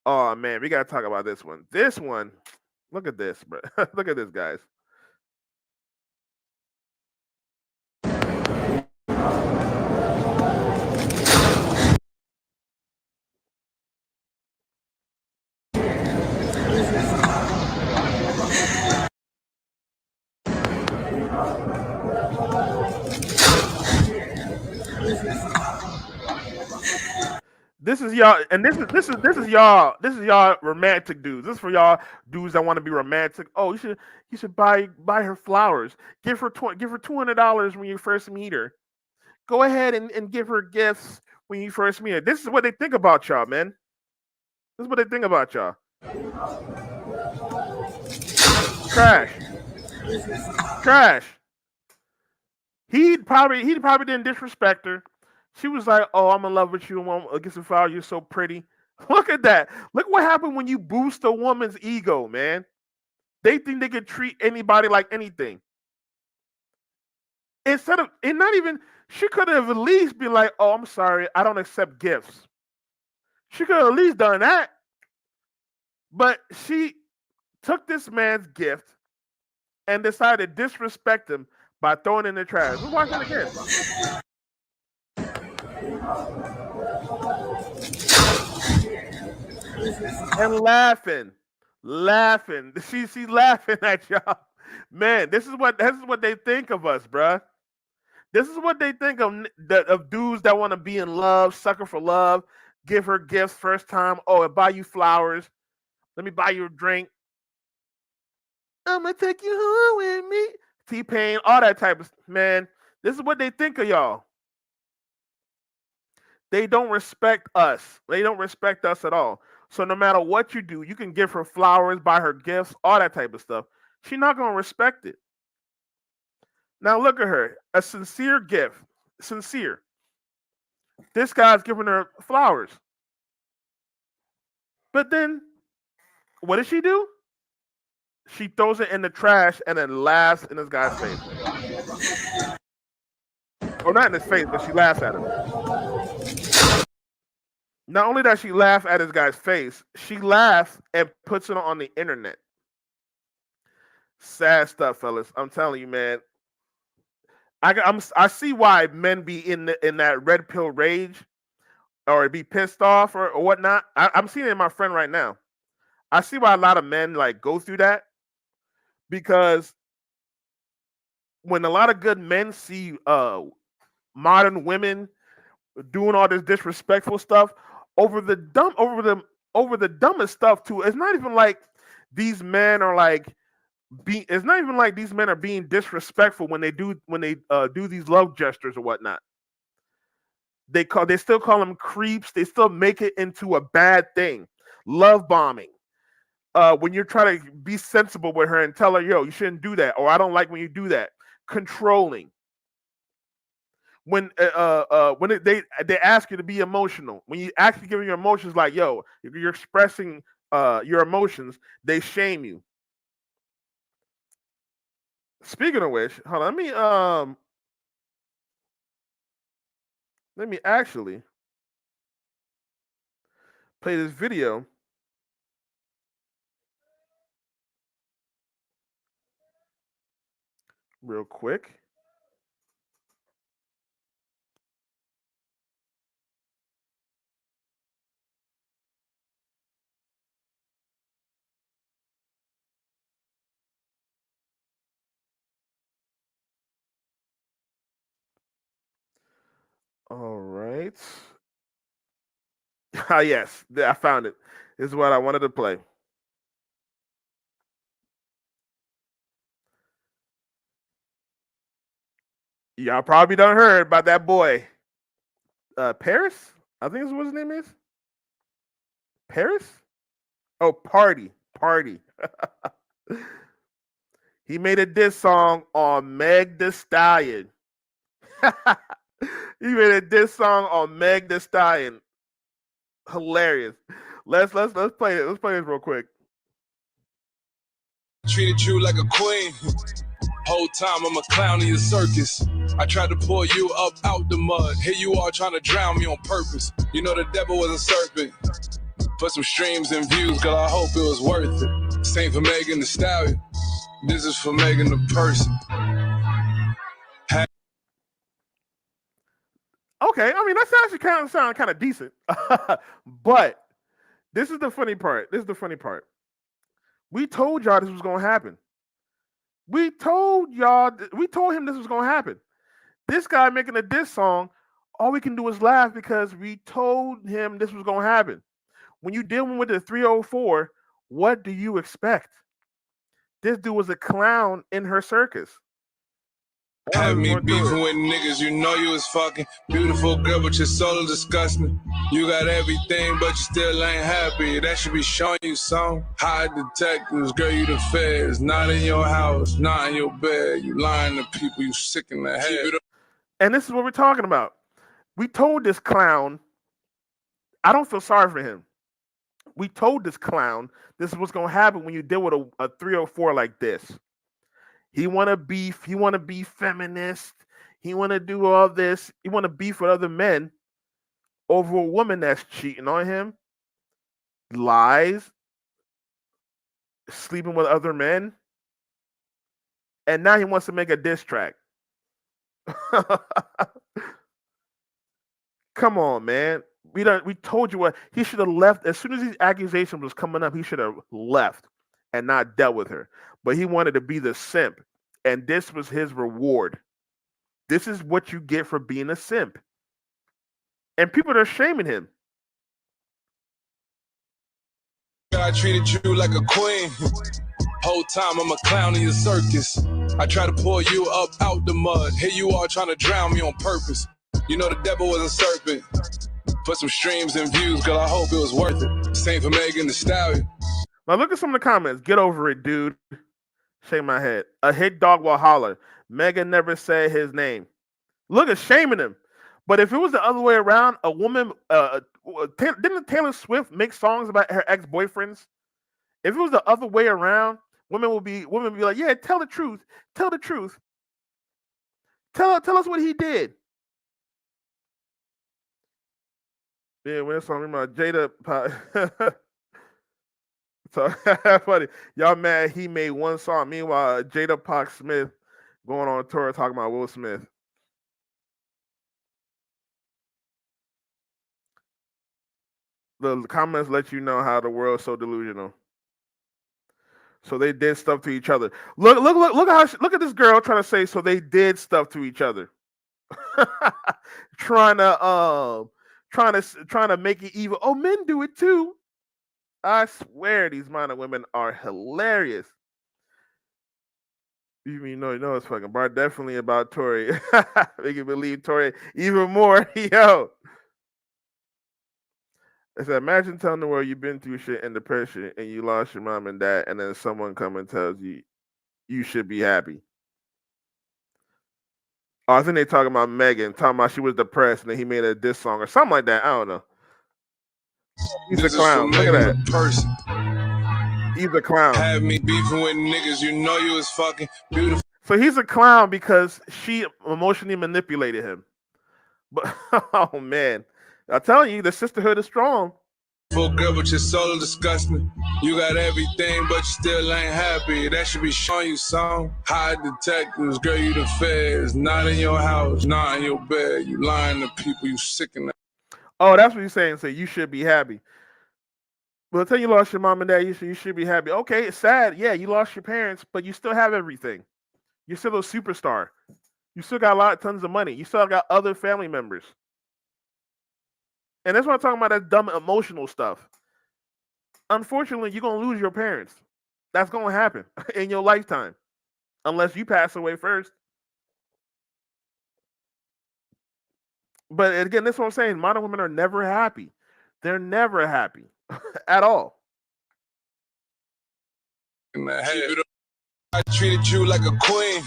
Oh man, we gotta talk about this one. This one, look at this, bro. Look at this, guys. This is y'all, and this is y'all romantic dudes. This is for y'all dudes that want to be romantic. Oh, you should buy her flowers. Give her $200 when you first meet her. Go ahead and give her gifts when you first meet her. This is what they think about y'all, man. This is what they think about y'all. Trash. He probably didn't disrespect her. She was like, "Oh, I'm in love with you. I get some flowers. You're so pretty." Look at that. Look what happened when you boost a woman's ego, man. They think they could treat anybody like anything. She could have at least been like, "Oh, I'm sorry, I don't accept gifts." She could have at least done that. But she took this man's gift and decided to disrespect him by throwing it in the trash. We'll watch it again. And laughing. She's laughing at y'all. Man, this is what they think of us, bruh. This is what they think of dudes that want to be in love, sucker for love, give her gifts first time. Oh, I buy you flowers. Let me buy you a drink. I'm gonna take you home with me. T-Pain, all that type of man. This is what they think of y'all. They don't respect us. They don't respect us at all. So no matter what you do, you can give her flowers, buy her gifts, all that type of stuff. She's not going to respect it. Now look at her. A sincere gift. Sincere. This guy's giving her flowers. But then, what does she do? She throws it in the trash and then laughs in this guy's face. Or not in his face, but she laughs at him. Not only does she laugh at this guy's face, she laughs and puts it on the internet. Sad stuff, fellas. I'm telling you, man. I see why men be in that red pill rage or be pissed off or whatnot. I'm seeing it in my friend right now. I see why a lot of men like go through that, because when a lot of good men see modern women doing all this disrespectful stuff over the dumbest stuff too. It's not even like these men are like it's not even like these men are being disrespectful when they do these love gestures or whatnot. They still call them creeps. They still make it into a bad thing. Love bombing. When you're trying to be sensible with her and tell her, yo, you shouldn't do that, or I don't like when you do that. Controlling. When they ask you to be emotional, when you actually give your emotions, like, yo, if you're expressing your emotions, they shame you. Speaking of which, hold on, let me actually play this video. Real quick. All right. Ah, yes, I found it. This is what I wanted to play. Y'all probably done heard about that boy, Paris. I think is what his name is. Paris? Oh, Party. He made a diss song on Meg Thee Stallion. He made a diss song on Meg Thee Stallion. Hilarious. Let's play it. Let's play this real quick. Treated you like a queen. Whole time I'm a clown in your circus. I tried to pull you up out the mud. Here you are trying to drown me on purpose. You know the devil was a serpent. For some streams and views, girl, I hope it was worth it. Same for Megan Thee Stallion. This is for Megan the person. Okay, I mean, that actually sound kind of decent. But this is the funny part. We told y'all this was going to happen. We told him this was going to happen. This guy making a diss song, all we can do is laugh because we told him this was going to happen. When you dealing with the 304, what do you expect? This dude was a clown in her circus. Had me beefing with niggas, you know you was fucking beautiful girl, but your soul is disgusting. You got everything, but you still ain't happy. That should be showing you some. High detectives, girl, you the feds. Not in your house, not in your bed. You lying to people, you sick in the head. And this is what we're talking about. We told this clown, I don't feel sorry for him. We told this clown this is what's going to happen when you deal with a 304 like this. He want to beef. He want to be feminist. He want to do all this. He want to beef with other men over a woman that's cheating on him, lies, sleeping with other men, and now he wants to make a diss track. Come on, man. We told you what he should have left as soon as these accusations was coming up. He should have left and not dealt with her. But he wanted to be the simp, and this was his reward. This is what you get for being a simp. And people are shaming him. I treated you like a queen. Whole time I'm a clown in your circus. I try to pull you up out the mud. Here you are trying to drown me on purpose. You know the devil was a serpent. For some streams and views, girl, I hope it was worth it. Same for Megan Thee Stallion. Now look at some of the comments. Get over it, dude. Shake my head. A hit dog will holler. Megan never said his name. Look at shaming him. But if it was the other way around, a woman, didn't Taylor Swift make songs about her ex-boyfriends? If it was the other way around, women would be like, yeah, tell the truth. Tell the truth. Tell us what he did. Yeah, when it's talking about Jada. So funny. Y'all mad he made one song. Meanwhile, Jada Park Smith Going on tour talking about Will Smith. The comments let you know how the world's so delusional. So they did stuff to each other. Look at this girl trying to say so they did stuff to each other. trying to make it evil. Oh, men do it too. I swear these modern women are hilarious. You know it's fucking bar definitely about Tory. Make you believe Tory even more. Yo. I said, imagine telling the world you've been through shit and depression and you lost your mom and dad, and then someone come and tells you you should be happy. Oh, I think they talking about Megan, talking about she was depressed and then he made a diss song or something like that. I don't know. He's a clown. Look at that. Person. He's a clown. Have me beefing with niggas, you know you was fucking beautiful. So he's a clown because she emotionally manipulated him. But oh man, I'm telling you, the sisterhood is strong. Full girl, but your soul is disgusting. You got everything, but you still ain't happy. That should be showing you some. Hide detectives, girl, you the feds. Not in your house, not in your bed. You lying to people, you sick in that. Oh, that's what he's saying. So you should be happy. Well, tell you lost your mom and dad, you should be happy. Okay, it's sad. Yeah, you lost your parents, but you still have everything. You're still a superstar. You still got tons of money. You still got other family members. And that's what I'm talking about, that dumb emotional stuff. Unfortunately, you're going to lose your parents. That's going to happen in your lifetime. Unless you pass away first. But again, that's what I'm saying. Modern women are never happy. They're never happy at all. I treated you like a queen.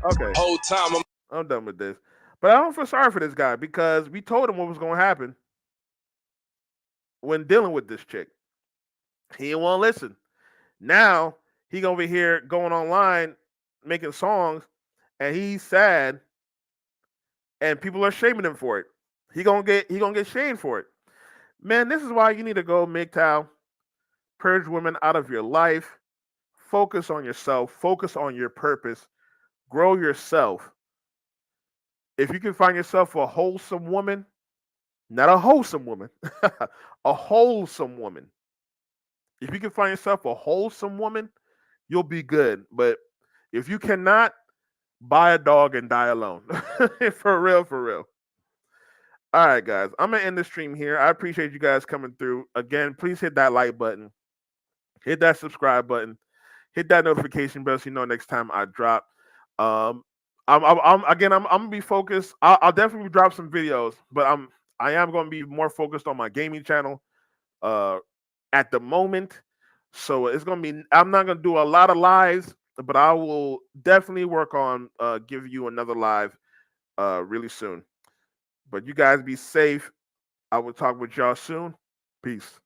Okay. Whole time I'm done with this. But I don't feel sorry for this guy because we told him what was going to happen when dealing with this chick. He didn't want to listen. Now he over here going online making songs and he's sad and people are shaming him for it. He gonna get shamed for it. Man, this is why you need to go MGTOW, purge women out of your life, focus on yourself, focus on your purpose, grow yourself. If you can find yourself a wholesome woman, not a wholesome woman, a wholesome woman. If you can find yourself a wholesome woman, you'll be good. But if you cannot, buy a dog and die alone. For real, for real. All right, guys. I'm going to end the stream here. I appreciate you guys coming through. Again, please hit that like button. Hit that subscribe button. Hit that notification bell so you know next time I drop. I'm gonna be focused. I'll definitely drop some videos, but I am gonna be more focused on my gaming channel at the moment. So it's gonna be. I'm not gonna do a lot of lives, but I will definitely work on give you another live really soon. But you guys be safe. I will talk with y'all soon. Peace.